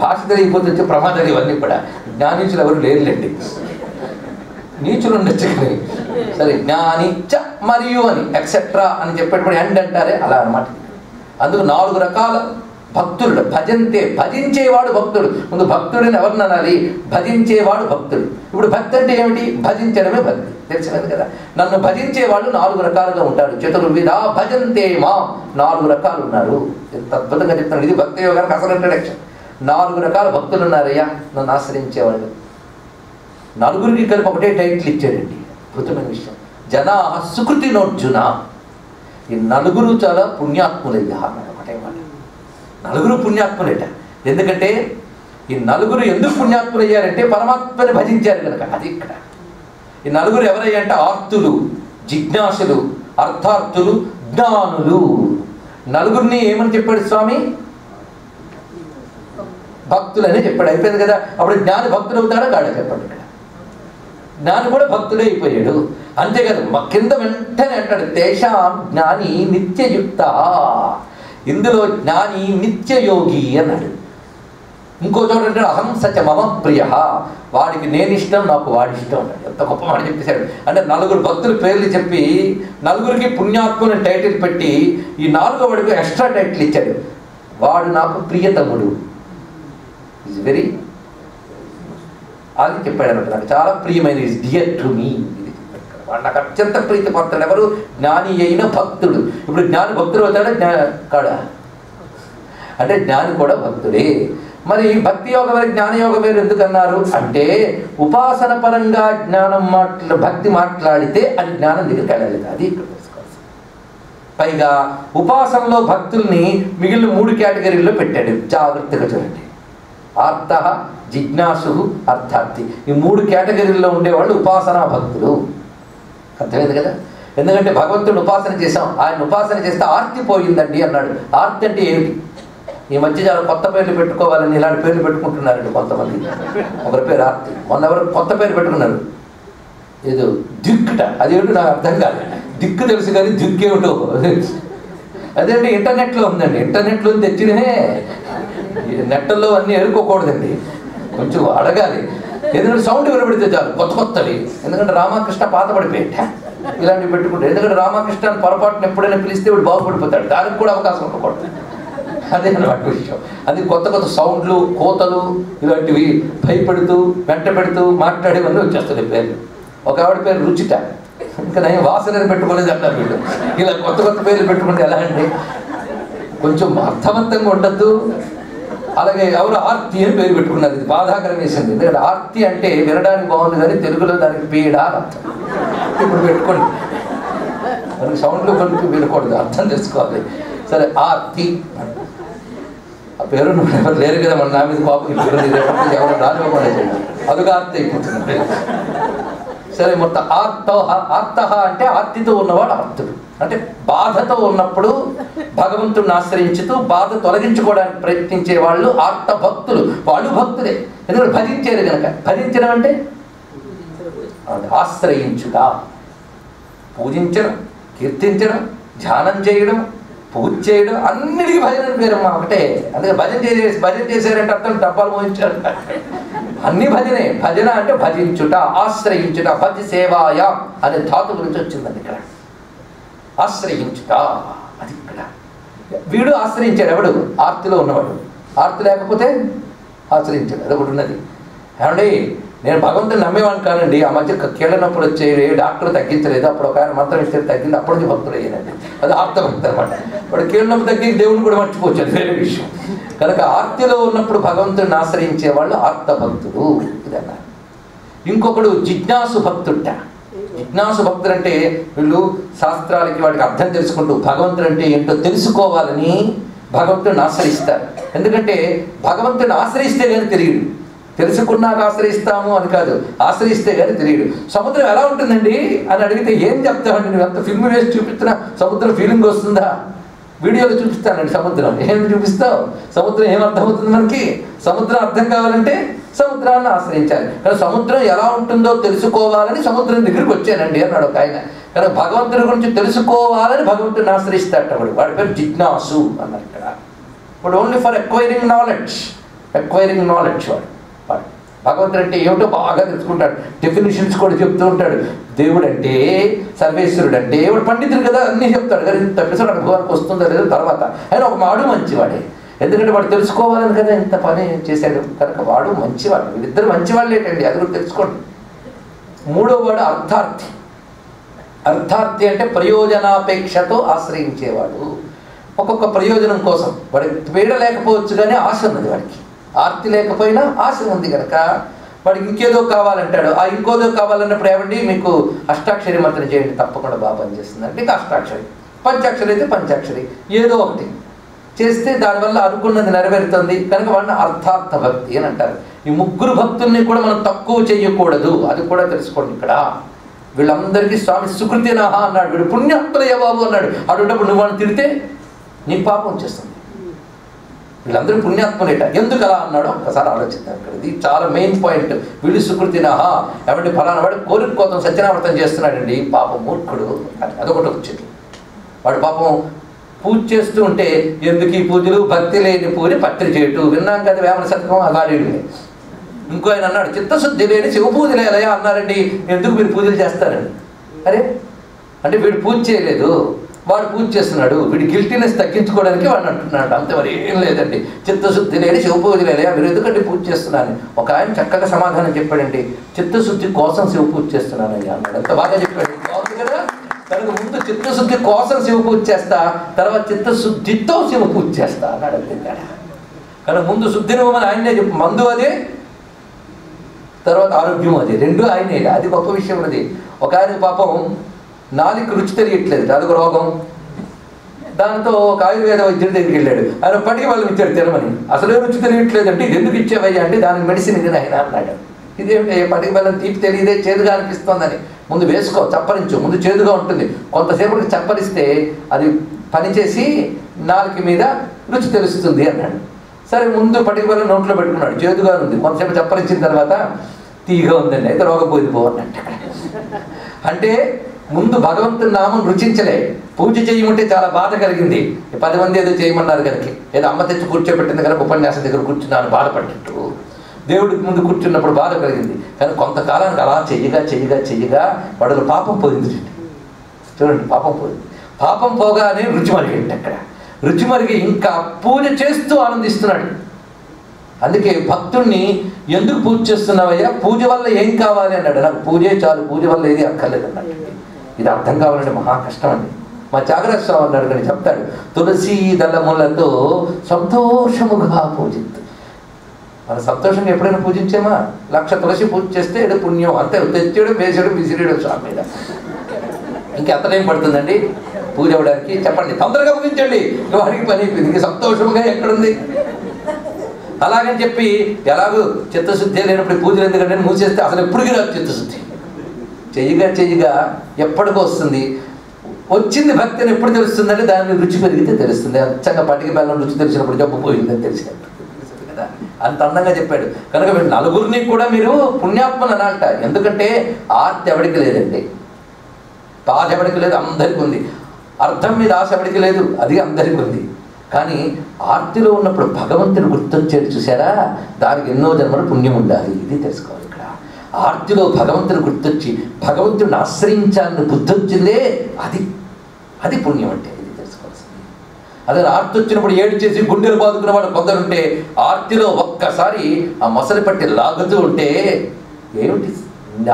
భాష తెలియకపోతే వచ్చే ప్రమాదాలు ఇవన్నీ కూడా. జ్ఞానీచులు ఎవరు లేరులేండి, నీచులు ఉండొచ్చు కానీ. సరే జ్ఞాని చ మరియు అని ఎక్సెట్రా అని చెప్పేటప్పుడు ఎండ్ అంటారే అలా అనమాట. అందుకు 4 రకాల భక్తుడు. భజంతే, భజించేవాడు భక్తుడు. ముందు భక్తుడిని ఎవరిని అనాలి? భజించేవాడు భక్తుడు. ఇప్పుడు భక్తి అంటే ఏమిటి? భజించడమే భక్తి. తెలిసినది కదా. నన్ను భజించేవాళ్ళు 4 రకాలుగా ఉంటాడు. చతుర్విధా భజంతే మా, 4 రకాలు ఉన్నారు. ఎంత అద్భుతంగా చెప్తున్నాడు. ఇది భక్తి యోగానికి అసలు ఇంట్రడక్షన్. 4 రకాల భక్తులు ఉన్నారయ్యా నన్ను ఆశ్రయించేవాళ్ళు. 4కి కలిపి ఒకటే టైటిల్ ఇచ్చాడండి. అద్భుతమైన విషయం. జనా సుకృతినోర్జున. ఈ 4 చాలా పుణ్యాత్ములయ్యా అన్నాడు. ఒకటే మాట. 4 పుణ్యాత్ములేట. ఎందుకంటే ఈ 4 ఎందుకు పుణ్యాత్ములు అయ్యారంటే పరమాత్మని భజించారు కనుక. అది ఇక్కడ ఈ 4 ఎవరయ్యా అంటే ఆర్తులు, జిజ్ఞాసులు, అర్థార్థులు, జ్ఞానులు. 4 ఏమని చెప్పాడు స్వామి? భక్తులనే చెప్పాడు. అయిపోయింది కదా. అప్పుడు జ్ఞాని భక్తులు అవుతాడో కాడో చెప్పండి. ఇక్కడ జ్ఞాని కూడా భక్తుడే అయిపోయాడు. అంతేకాదు కింద వెంటనే అంటాడు తేషాం జ్ఞాని నిత్యయుక్త. ఇందులో జ్ఞాని నిత్యయోగి అన్నాడు. ఇంకో చోట అంటాడు అహం సచ మమ ప్రియ. వాడికి నేను ఇష్టం, నాకు వాడి ఇష్టం అన్నాడు. ఎంత గొప్ప మాట చెప్పేశాడు. అంటే 4 భక్తుల పేర్లు చెప్పి 4కి పుణ్యాత్ముని టైటిల్ పెట్టి ఈ 4వ వాడికి ఎక్స్ట్రా టైటిల్ ఇచ్చాడు. వాడు నాకు ప్రియతముడు. ఈజ్ వెరీ అది చెప్పాడు అనమాట. నాకు చాలా ప్రియమైన ఈజ్ డియర్ టు మీ. వాడు నాకు అత్యంత ప్రీతి పొందుతాడు. ఎవరు? జ్ఞాని అయిన భక్తుడు. ఇప్పుడు జ్ఞాని భక్తుడు అవుతాడా? కాడా? అంటే జ్ఞాని కూడా భక్తుడే. మరి భక్తి యోగం వేరు, జ్ఞానయోగం వేరు ఎందుకన్నారు అంటే, ఉపాసన పరంగా జ్ఞానం భక్తి మాట్లాడితే అది జ్ఞానం దగ్గరికి వెళ్ళలేదు. అది ఇక్కడ తెలుసుకోవాలి. పైగా ఉపాసనలో భక్తుల్ని మిగిలిన 3 కేటగిరీల్లో పెట్టాడు. జాగ్రత్తగా చూడండి. ఆర్త, జిజ్ఞాసు, అర్థార్థి. ఈ 3 కేటగిరీల్లో ఉండేవాళ్ళు ఉపాసనా భక్తులు. అర్థమైంది కదా? ఎందుకంటే భగవంతుడిని ఉపాసన చేశాం, ఆయన ఉపాసన చేస్తే ఆర్తి పోయిందండి అన్నాడు. ఆర్తి అంటే ఏమిటి? ఈ మధ్య చాలా కొత్త పేర్లు పెట్టుకోవాలని ఇలాంటి పేర్లు పెట్టుకుంటున్నారండి కొంతమంది. ఒకరి పేరు ఆర్తి, మొన్న ఎవరు కొత్త పేరు పెట్టుకున్నారు, ఏదో దిక్కుట. అదేమిటో నాకు అర్థం కాదు. దిక్కు తెలుసు కానీ దిక్కేమిటో అదేంటి ఇంటర్నెట్లో ఉందండి. ఇంటర్నెట్లో తెచ్చినే నెట్టల్లో అన్నీ ఎరుకోకూడదండి, కొంచెం అడగాలి. ఎందుకంటే సౌండ్ వినబడితే చాలు కొత్త కొత్తవి. ఎందుకంటే రామకృష్ణ పాత పడిపోయేట ఇలాంటివి పెట్టుకుంటారు. ఎందుకంటే రామకృష్ణ పొరపాటున ఎప్పుడైనా పిలిస్తే వాడు బాగుపడిపోతాడు. దానికి కూడా అవకాశం ఉండకూడదు. అదే అన్నమాట విషయం. అది కొత్త కొత్త సౌండ్లు, కోతలు ఇలాంటివి భయపెడుతూ వెంట పెడుతూ మాట్లాడేవన్నీ వచ్చేస్తుంది పేర్లు. ఒక ఆవిడ పేరు రుచిత, ఇంకా నేను వాసనని పెట్టుకోలేదు అన్నారు వీళ్ళు. ఇలా కొత్త కొత్త పేర్లు పెట్టుకుంటే ఎలా అండి? కొంచెం అర్థవంతంగా ఉండద్దు. అలాగే ఎవరు ఆర్తి అని పేరు పెట్టుకున్నారు. ఇది బాధాకరం వేసింది. ఎందుకంటే ఆర్తి అంటే వినడానికి బాగుంది కానీ తెలుగులో దానికి పీడ అర్థం. ఇప్పుడు పెట్టుకోండి, మనకి సౌండ్లో కొనుక్కు వినకూడదు, అర్థం తెలుసుకోవాలి. సరే, ఆర్తి ఆ పేరు ఎవరు లేరు కదా మన నా మీద పాపం. ఇప్పుడు ఎవరు రాజుకోలేదు, అదుగా ఆర్తి అయిపోతుంది. సరే, మొత్తం ఆర్త అంటే ఆర్తితో ఉన్నవాడు ఆర్తుడు. అంటే బాధతో ఉన్నప్పుడు భగవంతుడిని ఆశ్రయించుతూ బాధ తొలగించుకోవడానికి ప్రయత్నించే వాళ్ళు ఆర్త భక్తులు. వాళ్ళు భక్తులే, ఎందుకంటే భజించారు కనుక. భజించడం అంటే ఆశ్రయించుట, పూజించడం, కీర్తించడం, ధ్యానం చేయడం, పూజ చేయడం, అన్నిటికీ భజన పేరమ్మా ఒకటే. అందుకే భజన చేశారంటే అర్థం డబ్బాలు మోయించారు. అన్ని భజనే. భజన అంటే భజించుట, ఆశ్రయించుట. భజ సేవాయ అనే ధాతు గురించి వచ్చిందండి ఇక్కడ. ఆశ్రయించుట అది ఇక్కడ. వీడు ఆశ్రయించాడు. ఎవడు? ఆర్తిలో ఉన్నవాడు. ఆర్తి లేకపోతే ఆశ్రయించాడు. అది ఒకటి ఉన్నది. ఏమండి, నేను భగవంతుని నమ్మేవాడిని కానండి. ఆ మధ్య కీళ్ళ నొప్పులు వచ్చేవి, డాక్టర్ తగ్గించలేదు. అప్పుడు ఒక ఆయన మంత్రం ఇస్తే తగ్గింది, అప్పటికి భక్తుడు అయ్యానండి. అది ఆర్తభక్తి అనమాట. వాడు కీళ్ళ నొప్పి తగ్గి దేవుని కూడా మర్చిపోవచ్చు, అది వేరే విషయం. కనుక ఆర్తిలో ఉన్నప్పుడు భగవంతుడిని ఆశ్రయించే వాళ్ళు ఆర్తభక్తుడు ఇది అన్నారు. ఇంకొకడు జిజ్ఞాసు భక్తుట. జిజ్ఞాసు భక్తుడు అంటే వీళ్ళు శాస్త్రాలకి వాటికి అర్థం తెలుసుకుంటూ భగవంతుడు అంటే ఏంటో తెలుసుకోవాలని భగవంతుడిని ఆశ్రయిస్తారు. ఎందుకంటే భగవంతుడిని ఆశ్రయిస్తే కానీ తెలియదు. తెలుసుకున్నాక ఆశ్రయిస్తాము అని కాదు, ఆశ్రయిస్తే కానీ తెలియదు. సముద్రం ఎలా ఉంటుందండి అని అడిగితే ఏం చెప్తామండి? నువ్వు ఎంత ఫిల్మ్ వేసి చూపిస్తున్నా సముద్రం ఫీలింగ్ వస్తుందా? వీడియోలో చూపిస్తానండి సముద్రం. ఏం చూపిస్తావు? సముద్రం ఏమర్థమవుతుంది మనకి? సముద్రం అర్థం కావాలంటే సముద్రాన్ని ఆశ్రయించాలి. కానీ సముద్రం ఎలా ఉంటుందో తెలుసుకోవాలని సముద్రం దగ్గరికి వచ్చానండి అన్నాడు ఒక ఆయన. కానీ భగవంతుడి గురించి తెలుసుకోవాలని భగవంతుడిని ఆశ్రయిస్తాట వాడు. వాడి పేరు జిజ్ఞాసు అన్నారు ఇక్కడ. వాడు only for acquiring knowledge. Acquiring knowledge వాడు. భగవంతుడు అంటే ఏమిటో బాగా తెలుసుకుంటాడు. డెఫినేషన్స్ కూడా చెప్తూ ఉంటాడు. దేవుడు అంటే, సర్వేశ్వరుడు అంటే, వాడు పండితుడు కదా, అన్నీ చెప్తాడు. కానీ ఇంత ఎపిసోడ్ అనుభవానికి వస్తుందో లేదో తర్వాత. ఆయన ఒక మాడు మంచివాడే. ఎందుకంటే వాడు తెలుసుకోవాలని కదా ఇంత పని చేశాడు. కనుక వాడు మంచివాడు. వీళ్ళిద్దరు మంచివాళ్ళేటండి, అది కూడా తెలుసుకోండి. మూడో వాడు అర్థార్థి. అర్థార్థి అంటే ప్రయోజనాపేక్షతో ఆశ్రయించేవాడు. ఒక్కొక్క ప్రయోజనం కోసం. వాడికి పీడ లేకపోవచ్చు కానీ ఆశ ఉన్నది వాడికి. ఆర్తి లేకపోయినా ఆశ ఉంది కనుక వాడికి ఇంకేదో కావాలంటాడు. ఆ ఇంకోదో కావాలన్నప్పుడు ఏమండి మీకు అష్టాక్షరి మంత్రం చేయండి, తప్పకుండా బాగా పనిచేస్తుంది అంటే అష్టాక్షరి. పంచాక్షరి అయితే పంచాక్షరి, ఏదో ఒకటి చేస్తే దానివల్ల అనుకున్నది నెరవేరుతుంది. కనుక వాళ్ళని అర్థార్థ భక్తి అని అంటారు. ఈ ముగ్గురు భక్తుల్ని కూడా మనం తక్కువ చేయకూడదు, అది కూడా తెలుసుకోండి ఇక్కడ. వీళ్ళందరికీ స్వామి సుకృతినాహ అన్నాడు. వీడు పుణ్యాత్మలయ్య బాబు అన్నాడు. అటువంటిప్పుడు నువ్వు వాళ్ళని తిడితే నీ పాపం వచ్చేస్తుంది. వీళ్ళందరూ పుణ్యాత్మలేట. ఎందుకు అలా అన్నాడో ఒకసారి ఆలోచిద్దాం. ఇక్కడ ఇది చాలా మెయిన్ పాయింట్. వీళ్ళు సుకృతినాహ. ఏమంటే ఫలానా వాడు కోరిక కోసం సత్యనావర్తం చేస్తున్నాడండి, పాపం మూర్ఖుడు అని అదొకటి వచ్చింది. వాడు పాపం పూజ చేస్తూ ఉంటే ఎందుకు ఈ పూజలు, భక్తి లేని పూజ పత్రి చేయటు. విన్నాం కదా వేమన శతకం అగాడేడు. ఇంకో ఆయన అన్నాడు చిత్తశుద్ధి లేని శివ పూజలు ఎలా అన్నారండి, ఎందుకు మీరు పూజలు చేస్తారండి? అరే అంటే వీడు పూజ చేయలేదు, వాడు పూజ చేస్తున్నాడు, వీడి గిల్టీనెస్ తగ్గించుకోవడానికి వాడు అంటున్నాడు, అంతే, మరి ఏం లేదండి, చిత్తశుద్ధి లేని శివపూజ లేని మీరు ఎందుకంటే పూజ చేస్తున్నాను. ఒక ఆయన చక్కగా సమాధానం చెప్పాడండి, చిత్తశుద్ధి కోసం శివ పూజ చేస్తున్నానయ్యా అన్నాడు. ఎంత బాగా చెప్పాడు, బాగుంది కదా. కనుక ముందు చిత్తశుద్ధి కోసం శివ పూజ చేస్తా, తర్వాత చిత్తశుద్ధితో శివ పూజ చేస్తా అన్నాడు. అంతే తేడా. కనుక ముందు శుద్ధిని ఇవ్వమని ఆయనే చెప్పు, మందు అదే, తర్వాత ఆరోగ్యం అదే, రెండు ఆయనే. అది గొప్ప విషయం. అది ఒక ఆయన పాపం నాలుగు రుచి తెలియట్లేదు, అదొక రోగం. దాంతో ఒక ఆయుర్వేద వైద్యుడి దగ్గరికి వెళ్ళాడు. ఆయన పటికి వాళ్ళని ఇచ్చాడు తినమని. అసలే రుచి తెలియట్లేదు అంటే, ఎందుకు ఇచ్చావయ్యా అంటే, దానికి మెడిసిన్ ఇది ఆయన అన్నాడు. ఇదేంటి పటికి బెల్లం తీపి తెలియదే, చేదుగా అనిపిస్తోందని. ముందు వేసుకో, చప్పరించు, ముందు చేదుగా ఉంటుంది, కొంతసేపటికి చప్పరిస్తే అది పనిచేసి నాలుక మీద రుచి తెలుస్తుంది అన్నాడు. సరే ముందు పటికి బెల్లం నోట్లో పెట్టుకున్నాడు, చేదుగా ఉంది, కొంతసేపు చప్పరించిన తర్వాత తీగా ఉందండి, అయితే రోగం పోయిపోవన్నట్టు. అంటే ముందు భగవంతుని నామం రుచించలే, పూజ చేయమంటే చాలా బాధ కలిగింది. 10 మంది ఏదో చేయమన్నారు కనుక, ఏదో అమ్మ తెచ్చి కూర్చోబెట్టింది కనుక ఉపన్యాసం దగ్గర కూర్చున్నాను బాధపడ్డట్టు, దేవుడికి ముందు కూర్చున్నప్పుడు బాధ కలిగింది. కానీ కొంతకాలానికి అలా చెయ్యగా వాడు పాపం పోయింది. చూడండి, పాపం పోయింది. పాపం పోగానే రుచి మరిగింది. అక్కడ రుచి మరిగి ఇంకా పూజ చేస్తూ ఆనందిస్తున్నాడు. అందుకే భక్తుణ్ణి ఎందుకు పూజ చేస్తున్నావయ్యా, పూజ వల్ల ఏం కావాలి అన్నాడు. నాకు పూజే చాలు, పూజ వల్ల ఏది అక్కర్లేదు అన్నాడు. ఇది అర్థం కావాలంటే మహా కష్టం అండి. మా త్యాగరాజ స్వామి అన్నాడు కానీ చెప్తాడు, తులసి దళములతో సంతోషముగా పూజిత్తు. మన సంతోషంగా ఎప్పుడైనా పూజించామా? 1,00,000 తులసి పూజ చేస్తే ఏదో పుణ్యం, అంతే. తెచ్చేయడం, వేసేయడం, విసిరేయడం స్వామి మీద. ఇంకెంత టైం పడుతుందండి పూజ అవ్వడానికి? చెప్పండి, తొందరగా పూజించండి, వాడికి పని అయిపోయింది. ఇంక సంతోషంగా ఎక్కడుంది? అలాగని చెప్పి ఎలాగో చిత్తశుద్ధి లేనప్పుడు పూజలు ఎందుకంటే మూసేస్తే అసలు ఎప్పటికీ రాదు చిత్తశుద్ధి. చెయ్యగా ఎప్పటికో వస్తుంది. వచ్చింది భక్తి అని ఎప్పుడు తెలుస్తుందంటే దాని రుచి పెరిగితే తెలుస్తుంది. అచ్చంగా పటికి బెల్లం రుచి తెలిసినప్పుడు జబ్బు పోయిందని తెలిసినట్టు కదా. అంత అందంగా చెప్పాడు. కనుక మీరు నలుగురిని కూడా మీరు పుణ్యాత్మలు అనాలట. ఎందుకంటే ఆర్తి ఎవడికి లేదండి, బాధ ఎవడికి లేదు, అందరికీ ఉంది. అర్థం మీద ఆశ ఎవడికి లేదు, అది అందరికీ ఉంది. కానీ ఆర్తిలో ఉన్నప్పుడు భగవంతుని గుర్తొచ్చేది చూసారా, దానికి ఎన్నో జన్మలు పుణ్యం ఉండాలి. ఇది తెలుసుకోవాలి. ఇక్కడ ఆర్తిలో భగవంతుని గుర్తొచ్చి భగవంతుడిని ఆశ్రయించాలని బుద్ధి వచ్చిందే, అది పుణ్యం అంటే. ఇది తెలుసుకోవాల్సింది. అదే ఆర్తి వచ్చినప్పుడు ఏడు చేసి గుండెలు బాదుకున్న వాళ్ళు కొందరుంటే, ఆర్తిలో ఒక్కసారి ఆ మొసలి పట్టి లాగుతూ ఉంటే ఏమిటి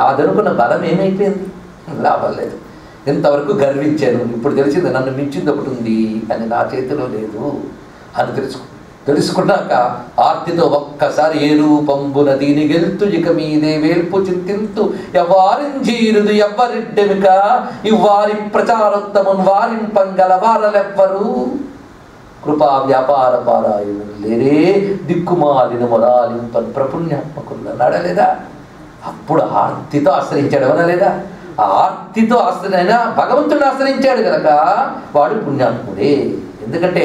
అదనుకున్న బలం ఏమైపోయింది? లాభం లేదు. ఇంతవరకు గర్వించాను, ఇప్పుడు తెలిసింది నన్ను మించింది ఒకటి ఉంది అని, నా చేతిలో లేదు అని తెలుసుకున్నాక ఆర్తితో ఒక్కసారి ఏ రూపంబున దీని గెలుతు ఇక మీదే వేల్పు చింతింతు ఎవ్వారింజీరుదు ఎవ్వరిడ్డెమిక ఇవ్వారి ప్రచారోత్తమం వారింపంగల వారలెవ్వరు కృపా వ్యాపార పారాయణం లేరే దిక్కుమాలిన మొరాలింపన్ ప్రపుణ్యాత్మకులు అన్నాడా లేదా? అప్పుడు ఆర్తితో ఆశ్రయించాడు ఎవరా లేదా? ఆ ఆర్తితో ఆశ్రయినా భగవంతుడిని ఆశ్రయించాడు కనుక వాడు పుణ్యాత్ముడే. ఎందుకంటే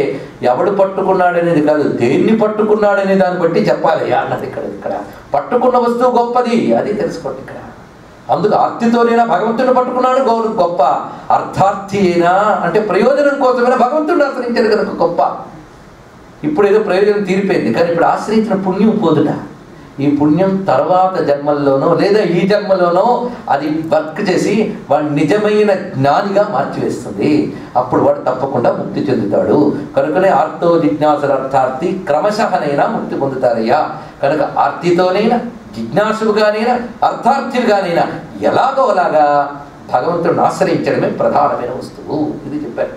ఎవడు పట్టుకున్నాడనేది కాదు, దేన్ని పట్టుకున్నాడనే దాన్ని బట్టి చెప్పాలి అన్నది. ఇక్కడ పట్టుకున్న వస్తువు గొప్పది, అది తెలుసుకోండి. ఇక్కడ అందుకు ఆర్తితోనైనా భగవంతుడిని పట్టుకున్నాడు గొప్ప, అర్థార్థి అయినా అంటే ప్రయోజనం కోసమైనా భగవంతుడిని ఆశ్రయించాడు కనుక గొప్ప. ఇప్పుడు ఏదో ప్రయోజనం తీరిపోయింది, కానీ ఇప్పుడు ఆశ్రయించిన పుణ్యం పోదుట. ఈ పుణ్యం తర్వాత జన్మల్లోనో లేదా ఈ జన్మలోనో అది వర్క్ చేసి వాడు నిజమైన జ్ఞానిగా మార్చివేస్తుంది. అప్పుడు వాడు తప్పకుండా ముక్తి చెందుతాడు. కనుకనే ఆర్తో జిజ్ఞాసురర్థార్థి క్రమశఃనైనా ముక్తి పొందుతారయ్యా. కనుక ఆర్తితోనైనా జిజ్ఞాసుగానైనా అర్థార్థులుగానైనా ఎలాగో అలాగా భగవంతుడిని ఆశ్రయించడమే ప్రధానమైన వస్తువు. ఇది చెప్పారు.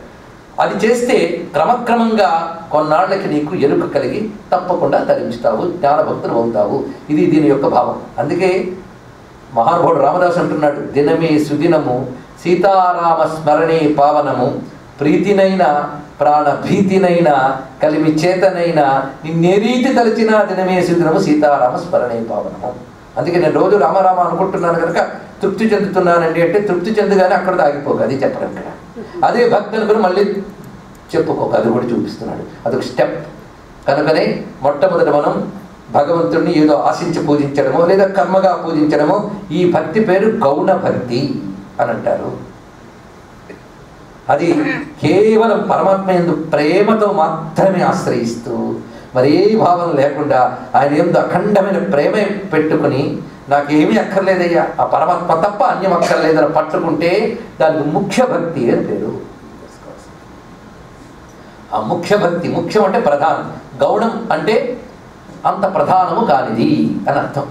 అది చేస్తే క్రమక్రమంగా కొన్నాళ్ళకి నీకు ఎరుక కలిగి తప్పకుండా తరించుతావు, జ్ఞానభక్తులు అవుతావు. ఇది దీని యొక్క భావం. అందుకే మహానుభావుడు రామదాసు అంటున్నాడు, దినమే సుదినము సీతారామ స్మరణే పావనము ప్రీతినైన ప్రాణభీతినైనా కలిమి చేతనైనా నిన్నే రీతి తలచిన దినమే సుదినము సీతారామ స్మరణే పావనము. అందుకే నేను రోజు రామరామ అనుకుంటున్నాను కనుక తృప్తి చెందుతున్నానండి అంటే తృప్తి చెందుగానే అక్కడ ఆగిపోక, అది చెప్పడం ఇక్కడ. అదే భక్తి అనుకుని మళ్ళీ చెప్పుకోక, అది కూడా చూపిస్తున్నాడు. అదొక స్టెప్. కనుకనే మొట్టమొదట మనం భగవంతుడిని ఏదో ఆశించి పూజించడమో లేదా కర్మగా పూజించడమో, ఈ భక్తి పేరు గౌణ భక్తి అని అంటారు. అది కేవలం పరమాత్మ యందు ప్రేమతో మాత్రమే ఆశ్రయిస్తూ మరే భావం లేకుండా ఆయన యందు అఖండమైన ప్రేమ పెట్టుకుని నాకేమీ అక్కర్లేదయ్యా, ఆ పరమాత్మ తప్ప అన్యం అక్కర్లేదని పట్టుకుంటే దానికి ముఖ్య భక్తి అని పేరు. ఆ ముఖ్య భక్తి, ముఖ్యం అంటే ప్రధానం, గౌణం అంటే అంత ప్రధానము కానిది అని అర్థం.